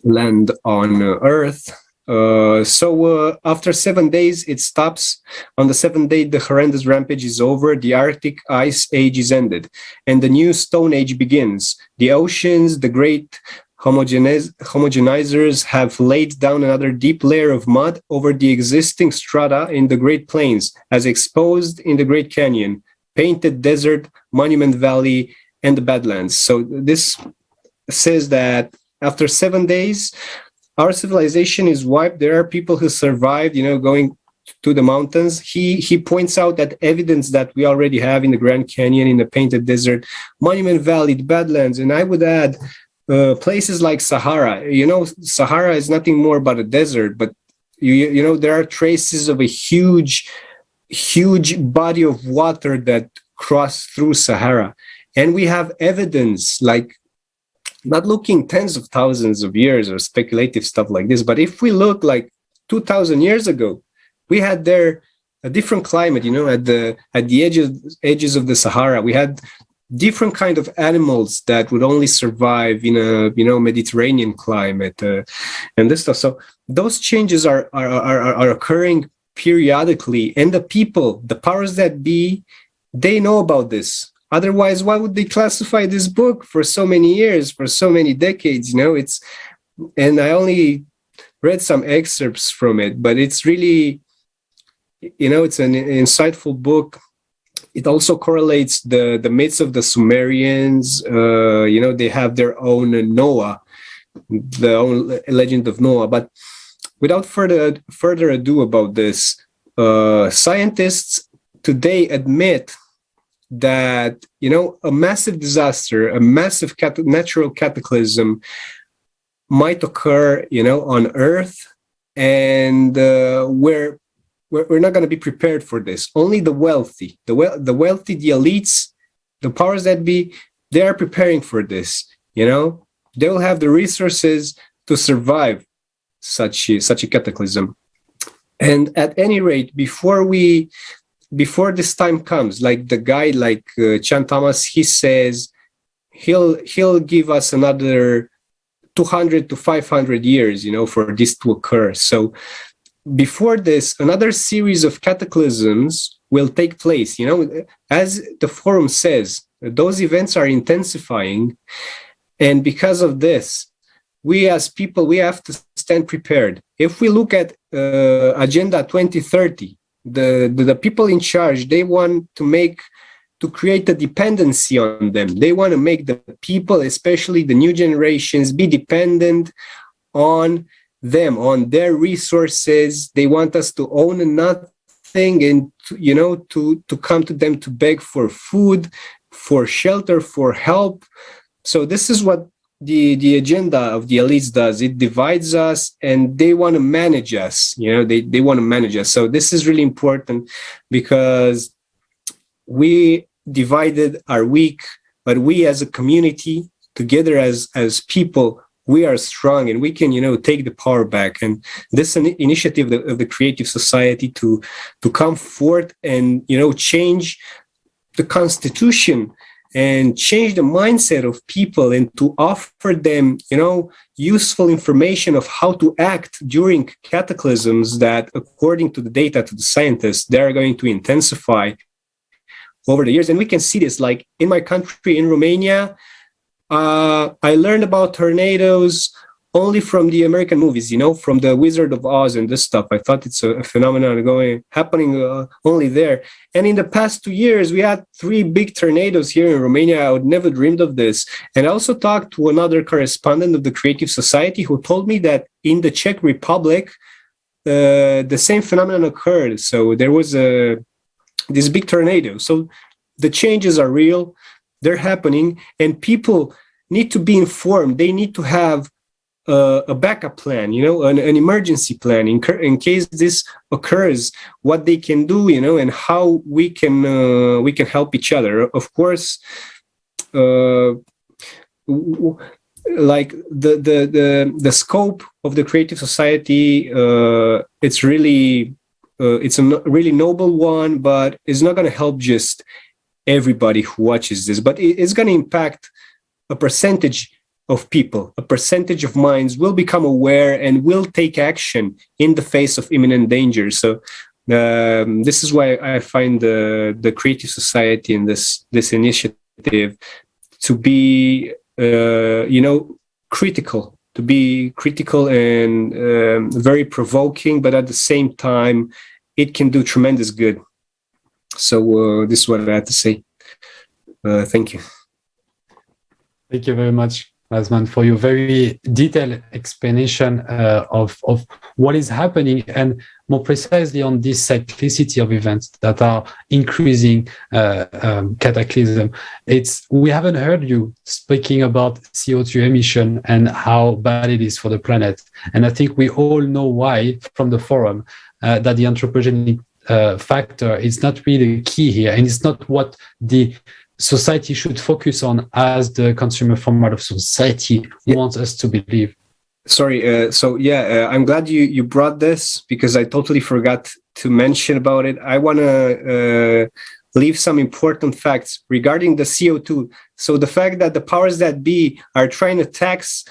land on Earth. So after 7 days, it stops. On the 7th day, the horrendous rampage is over. The Arctic ice age is ended, and the new Stone Age begins. The oceans, the great homogenizers have laid down another deep layer of mud over the existing strata in the Great Plains, as exposed in the Great Canyon, Painted Desert, Monument Valley, and the Badlands. So this says that after 7 days, our civilization is wiped. There are people who survived, going to the mountains. He points out that evidence that we already have in the Grand Canyon, in the Painted Desert, Monument Valley, the Badlands, and I would add places like Sahara. Sahara is nothing more but a desert, but there are traces of a huge body of water that crossed through Sahara, and we have evidence, like, not looking tens of thousands of years or speculative stuff like this, but if we look like 2,000 years ago, we had there a different climate, at the edges of the Sahara. We had different kind of animals that would only survive in a Mediterranean climate and this stuff. So those changes are occurring periodically, and the people, the powers that be, they know about this. Otherwise, why would they classify this book for so many years, for so many decades? And I only read some excerpts from it, but it's really, it's an insightful book. It also correlates the myths of the Sumerians. They have their own Noah, the own legend of Noah. But without further ado about this, scientists today admit that a massive disaster, a massive natural cataclysm might occur on Earth, and we're not going to be prepared for this. Only the wealthy, the wealthy, the elites, the powers that be, they are preparing for this. They will have the resources to survive such a cataclysm. And at any rate, before this time comes, like the guy, like Chan Thomas, he says he'll give us another 200 to 500 years, for this to occur. So before this, another series of cataclysms will take place. As the forum says, those events are intensifying, and because of this, we as people, we have to stand prepared. If we look at Agenda 2030, the people in charge, they want to create a dependency on them. They want to make the people, especially the new generations, be dependent on them, on their resources. They want us to own nothing, and to come to them to beg for food, for shelter, for help. So this is what the agenda of the elites does. It divides us, and they want to manage us. They want to manage us. So this is really important, because we divided are weak, but we as a community, together as people, we are strong, and we can take the power back. And this initiative of the creative society to come forth and change the constitution and change the mindset of people, and to offer them, useful information of how to act during cataclysms that, according to the data, to the scientists, they are going to intensify over the years. And we can see this, like in my country, in Romania, I learned about tornadoes only from the American movies, from the Wizard of Oz and this stuff. I thought it's a phenomenon happening only there. And in the past 2 years, we had 3 big tornadoes here in Romania. I would never dreamed of this. And I also talked to another correspondent of the Creative Society who told me that in the Czech Republic, the same phenomenon occurred. So there was this big tornado. So the changes are real, they're happening, and people need to be informed. They need to have a backup plan, an emergency plan in case this occurs, what they can do, and how we can help each other. Of course, like the scope of the Creative Society, it's really it's a really noble one, but it's not going to help just everybody who watches this, but it's going to impact a percentage of people. A percentage of minds will become aware and will take action in the face of imminent danger. So this is why I find the Creative Society and this initiative to be critical, and very provoking, but at the same time, it can do tremendous good. So this is what I had to say. Thank you. Thank you very much, Razman, for your very detailed explanation of what is happening, and more precisely on this cyclicity of events that are increasing cataclysm. We haven't heard you speaking about CO2 emission and how bad it is for the planet. And I think we all know why from the forum, that the anthropogenic factor is not really the key here, and it's not what the society should focus on as the consumer format of society wants us to believe. Sorry, I'm glad you brought this, because I totally forgot to mention about it. I want to leave some important facts regarding the CO2. So the fact that the powers that be are trying to tax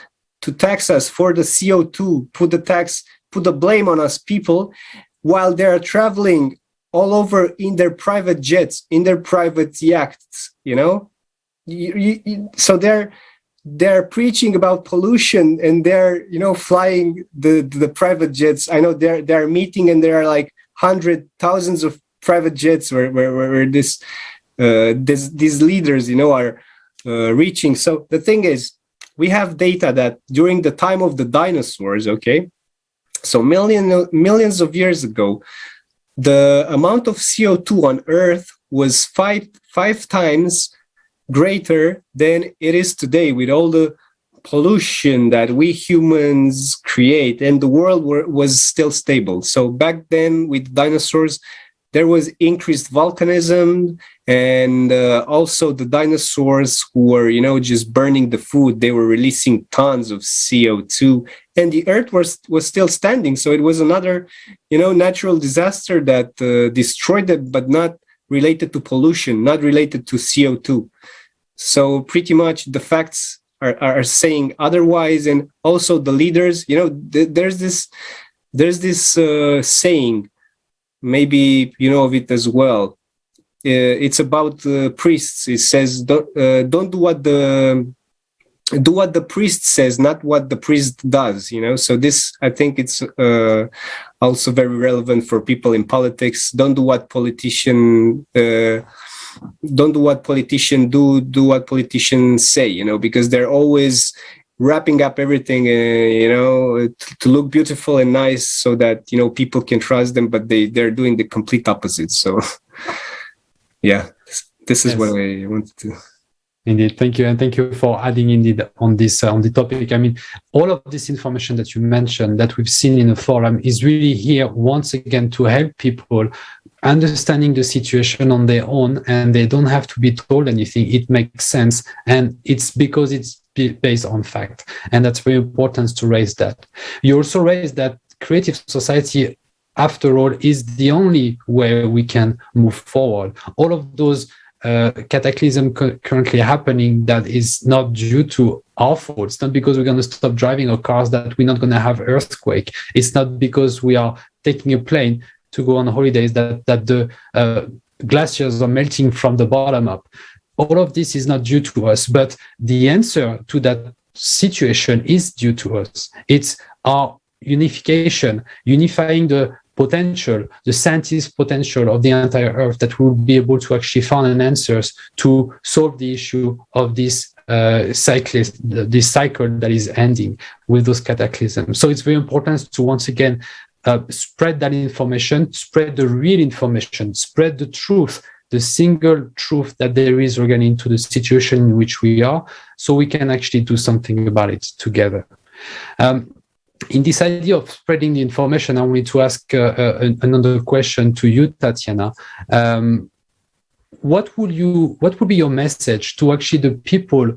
us for the CO2, put the blame on us people, while they are traveling all over in their private jets, in their private yachts, so they're preaching about pollution, and they're flying the private jets. I know they're meeting, and there are like thousands of private jets where these leaders are reaching. So the thing is, we have data that during the time of the dinosaurs, so millions of years ago, the amount of CO2 on Earth was five times greater than it is today, with all the pollution that we humans create, and the world was still stable. So back then, with dinosaurs, there was increased volcanism, and also the dinosaurs who were just burning the food, they were releasing tons of CO2, and the Earth was still standing. So it was another natural disaster that destroyed it, but not related to pollution, not related to CO2. So pretty much the facts are saying otherwise. And also the leaders, there's this saying, maybe you know of it as well. It's about priests. It says, don't do what the priest says, not what the priest does. So this, I think it's also very relevant for people in politics. Don't do what politicians do. Do what politicians say. Because they're always wrapping up everything, to look beautiful and nice, so that people can trust them. But they're doing the complete opposite. So, yeah, this is what I wanted to. Indeed, thank you, and thank you for adding indeed on this on the topic. I mean, all of this information that you mentioned that we've seen in the forum is really here once again to help people understanding the situation on their own, and they don't have to be told anything. It makes sense, and it's because it's based on fact, and that's very important to raise that. You also raised that creative society, after all, is the only way we can move forward. All of those cataclysm currently happening, that is not due to our fault. It's not because we're going to stop driving our cars that we're not going to have earthquake. It's not because we are taking a plane to go on holidays that the glaciers are melting from the bottom up. All of this is not due to us, but the answer to that situation is due to us. It's our unification, unifying the potential, the scientist potential of the entire Earth, that will be able to actually find answers to solve the issue of this cycle that is ending with those cataclysms. So it's very important to once again spread that information, spread the real information, spread the truth, the single truth that there is regarding to the situation in which we are, so we can actually do something about it together. In this idea of spreading the information, I wanted to ask another question to you, Tatyana. What would be your message to actually the people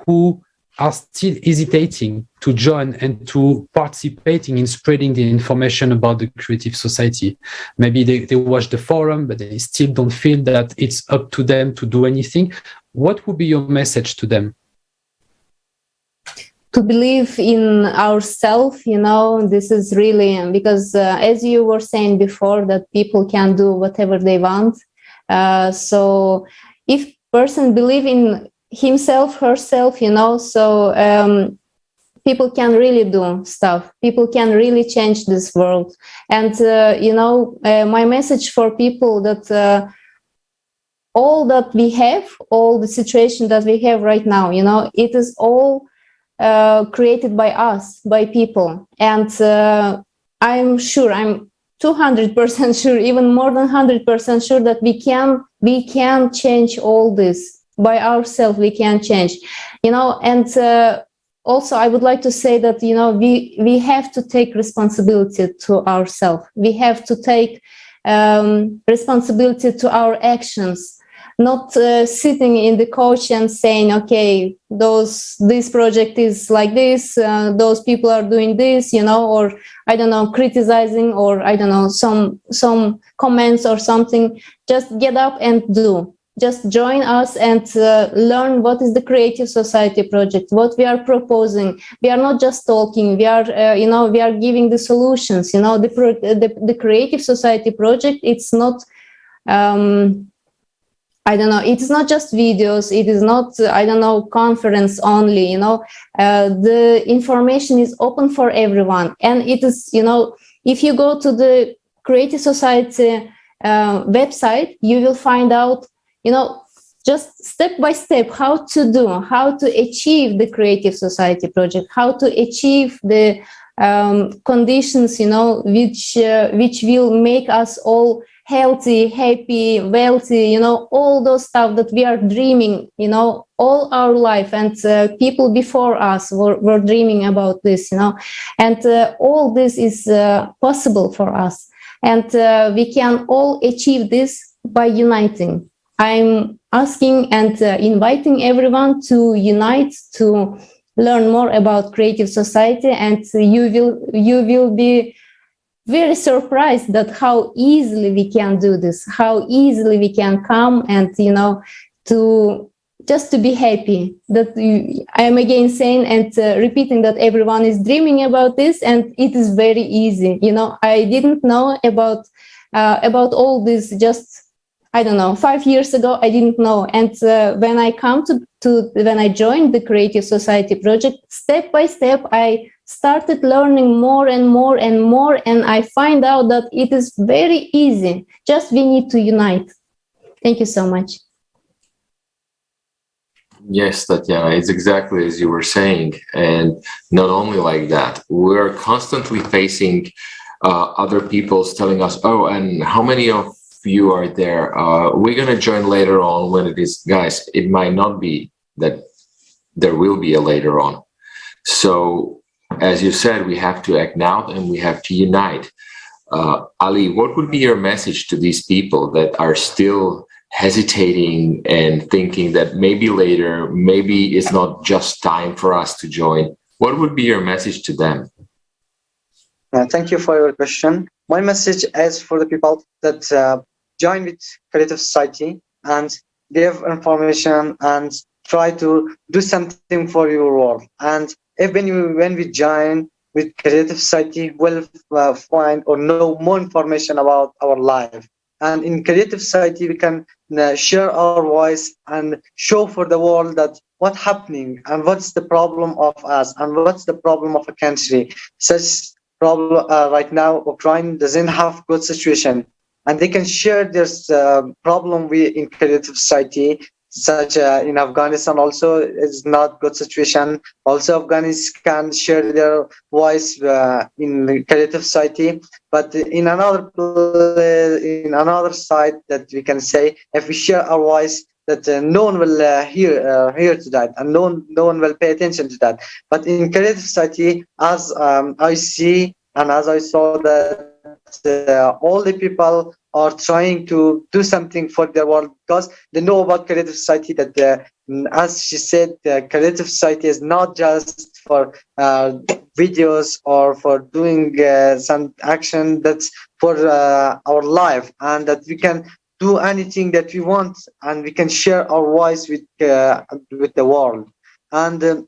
who are still hesitating to join and to participating in spreading the information about the creative society? Maybe they watch the forum, but they still don't feel that it's up to them to do anything. What would be your message to them? To believe in ourselves, this is really, because as you were saying before, that people can do whatever they want. So if person believe in himself, herself, so people can really do stuff. People can really change this world. And, my message for people that all that we have, all the situation that we have right now, it is all created by us, by people. And I'm 200% sure, even more than 100% sure that we can change all this by ourselves. We can change, and also I would like to say that, we have to take responsibility to ourselves. We have to take responsibility to our actions, not sitting in the couch and saying, okay, this project is like this, those people are doing this, or I don't know, criticizing, or I don't know, some comments or something. Just get up and do. Just join us and learn what is the Creative Society project, what we are proposing. We are not just talking. We are, we are giving the solutions. The Creative Society project. It's not. I don't know. It's not just videos. It is not, conference only. The information is open for everyone, and it is, if you go to the Creative Society website, you will find out, just step by step how to achieve the Creative Society project, how to achieve the conditions, which will make us all healthy, happy, wealthy, all those stuff that we are dreaming, all our life. And people before us were dreaming about this, and all this is possible for us. And we can all achieve this by uniting. I'm asking and inviting everyone to unite, to learn more about Creative Society, and you will be very surprised that how easily we can do this, how easily we can come and, to be happy. That I am again saying and repeating that everyone is dreaming about this, and it is very easy. I didn't know about all this just, 5 years ago. I didn't know. And when I when I joined the Creative Society project, step by step, I started learning more and more and more, and I find out that it is very easy. Just we need to unite. Thank you so much. Yes, Tatyana, it's exactly as you were saying. And not only like that, we're constantly facing other people's telling us, oh, and how many of you are there? We're going to join later on when it is. Guys, it might not be that there will be a later on. So, as you said, we have to act now and we have to unite. Ali, what would be your message to these people that are still hesitating and thinking that maybe later, maybe it's not just time for us to join? What would be your message to them? Thank you for your question. My message is for the people that join with Creative Society and give information and try to do something for your world. And when we join with Creative Society, we'll find or know more information about our life. And in Creative Society, we can share our voice and show for the world that what's happening and what's the problem of us and what's the problem of a country. Such problem right now, Ukraine doesn't have good situation, and they can share this problem in Creative Society. Such in Afghanistan also is not good situation. Also, Afghanistan can share their voice in the Creative Society. But in another side that we can say, if we share our voice, that no one will hear to that, and no one will pay attention to that. But in Creative Society, as I see and as I saw that all the people are trying to do something for their world because they know about Creative Society, that as she said, Creative Society is not just for videos or for doing some action, that's for our life, and that we can do anything that we want and we can share our voice with the world. And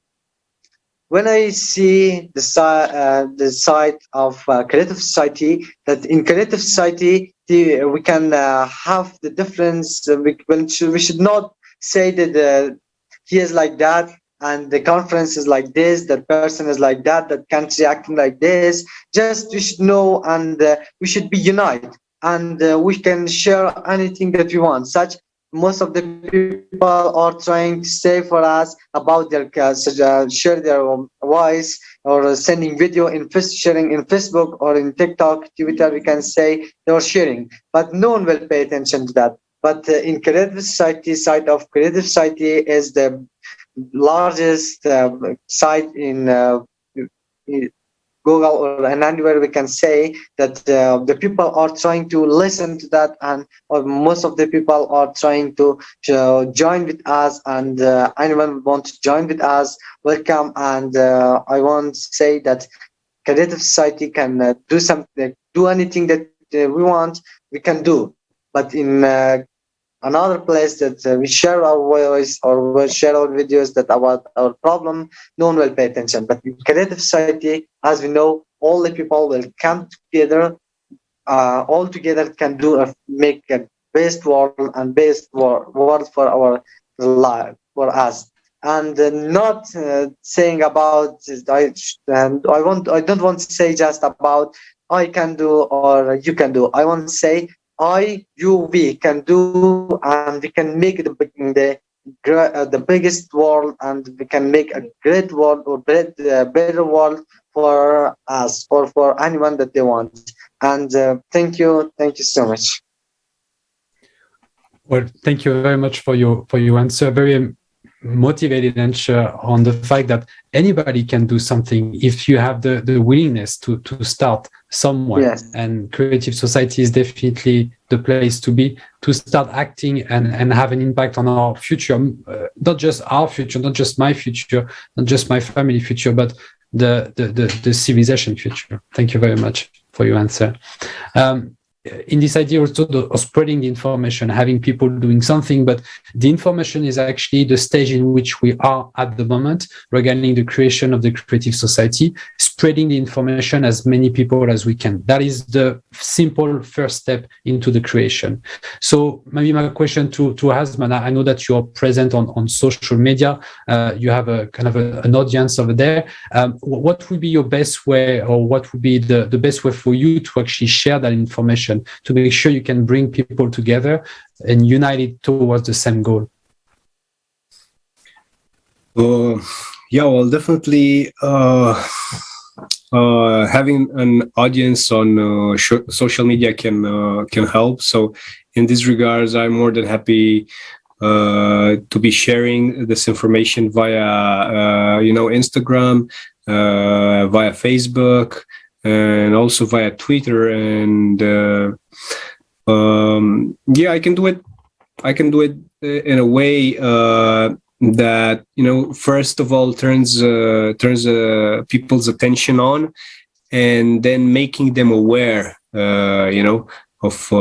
when I see the side of Creative Society, that in Creative Society we can have the difference. We should not say that he is like that and the conference is like this, that person is like that, that country acting like this. Just we should know, and we should be united, and we can share anything that we want. Such most of the people are trying to say for us about their share their voice, or sending video in sharing in Facebook or in TikTok, Twitter. We can say they are sharing, but no one will pay attention to that. But in creative society, site of creative society is the largest site in Google or anywhere. We can say that the people are trying to listen to that, and most of the people are trying to join with us, and anyone want to join with us, welcome. And I want to say that creative society can do something, do anything that we want, we can do. But in another place that we share our voice or we share our videos that about our problem, no one will pay attention. But in creative society, as we know, all the people will come together, all together can do make a best world and best world for our life, for us. And not saying about I don't want to say just about I can do or you can do. I want to say we can do, and we can make the biggest world, and we can make a great world, or better world for us or for anyone that they want. And thank you so much. Well, thank you very much for your answer. Very motivated answer on the fact that anybody can do something if you have the willingness to start somewhere. Yes. And creative society is definitely the place to be, to start acting and have an impact on our future, not just our future, not just my future, not just my family future, but the civilization future. Thank you very much for your answer. In this idea also of spreading the information, having people doing something, but the information is actually the stage in which we are at the moment regarding the creation of the creative society, spreading the information as many people as we can. That is the simple first step into the creation. So maybe my question to Hazman, I know that you're present on social media, you have a kind of an audience over there. What would be your best way, or what would be the best way for you to actually share that information, to make sure you can bring people together and unite towards the same goal? Yeah, well, definitely having an audience on social media can help. So in these regards, I'm more than happy to be sharing this information via Instagram, via Facebook, and also via Twitter. And I can do it in a way that, first of all turns people's attention on, and then making them aware of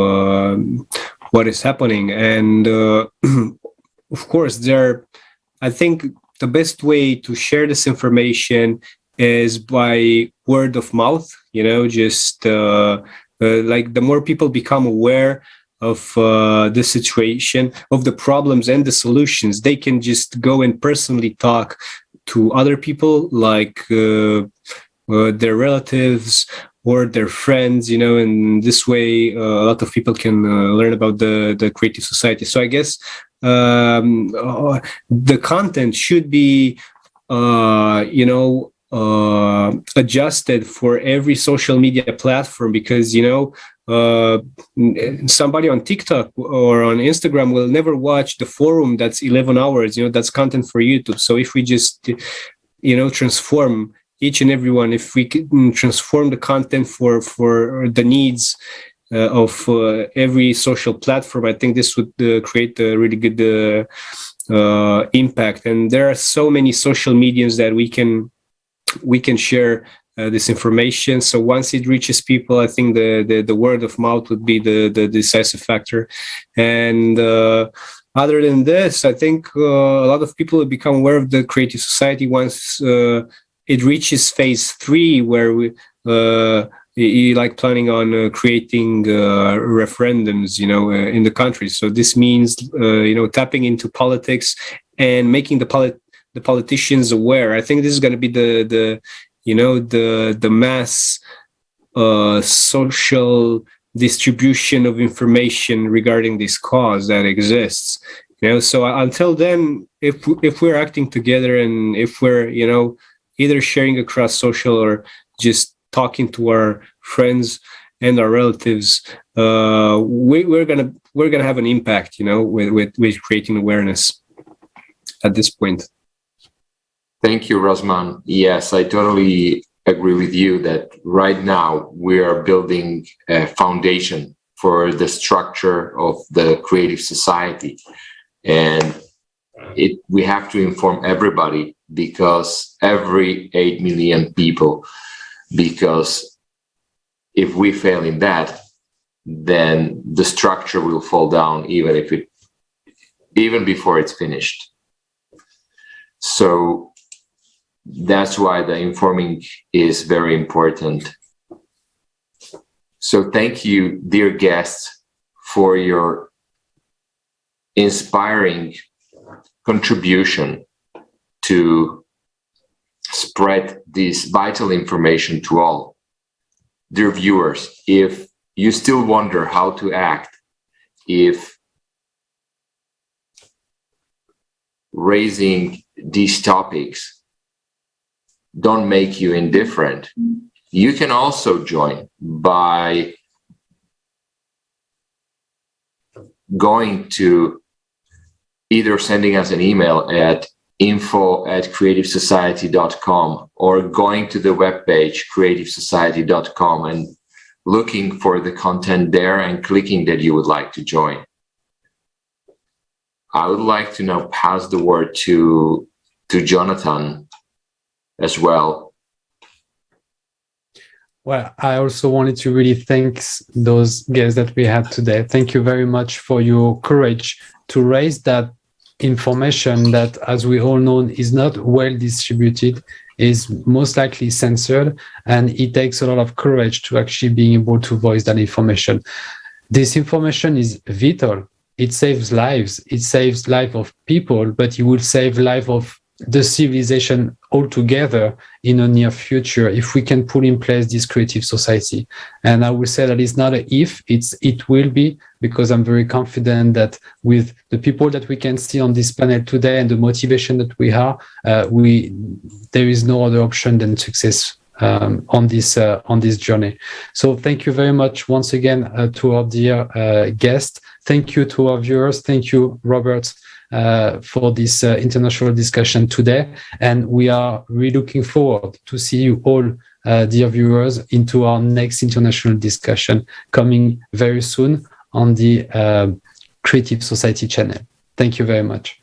what is happening. And of course, I think the best way to share this information is by word of mouth. Just like the more people become aware of the situation, of the problems and the solutions, they can just go and personally talk to other people, like their relatives or their friends, and this way a lot of people can learn about the creative society. So I guess the content should be adjusted for every social media platform, because somebody on TikTok or on Instagram will never watch the forum that's 11 hours. That's content for YouTube. So if we just transform each and every one, if we can transform the content for the needs of every social platform, I think this would create a really good impact. And there are so many social medias that we can share this information. So once it reaches people, I think the word of mouth would be the decisive factor. And other than this, I think a lot of people have become aware of the creative society once it reaches phase 3, where we like planning on creating referendums, in the country. So this means tapping into politics and making the the politicians aware. I think this is going to be the mass social distribution of information regarding this cause that exists. So until then, if we're acting together, and if we're either sharing across social or just talking to our friends and our relatives, we're gonna have an impact, with creating awareness at this point. Thank you, Rosman. Yes, I totally agree with you that right now we are building a foundation for the structure of the creative society, and we have to inform everybody, because every 8 million people, because if we fail in that, then the structure will fall down even before it's finished. So that's why the informing is very important. So thank you, dear guests, for your inspiring contribution to spread this vital information to all. Dear viewers, if you still wonder how to act, if raising these topics don't make you indifferent, you can also join by going to either sending us an email at info@creativesociety.com or going to the webpage creativesociety.com and looking for the content there and clicking that you would like to join. I would like to now pass the word to Jonathan as well. Well, I also wanted to really thank those guests that we had today. Thank you very much for your courage to raise that information that, as we all know, is not well distributed, is most likely censored, and it takes a lot of courage to actually being able to voice that information. This information is vital. It saves lives. It saves life of people, but it will save life of the civilization altogether in the near future if we can put in place this creative society. And I will say that it's not an if, it will be, because I'm very confident that with the people that we can see on this panel today and the motivation that we have, there is no other option than success on this journey. So thank you very much once again to our dear guest. Thank you to our viewers. Thank you, Robert, for this international discussion today. And we are really looking forward to see you all, dear viewers, into our next international discussion coming very soon on the Creative Society channel. Thank you very much.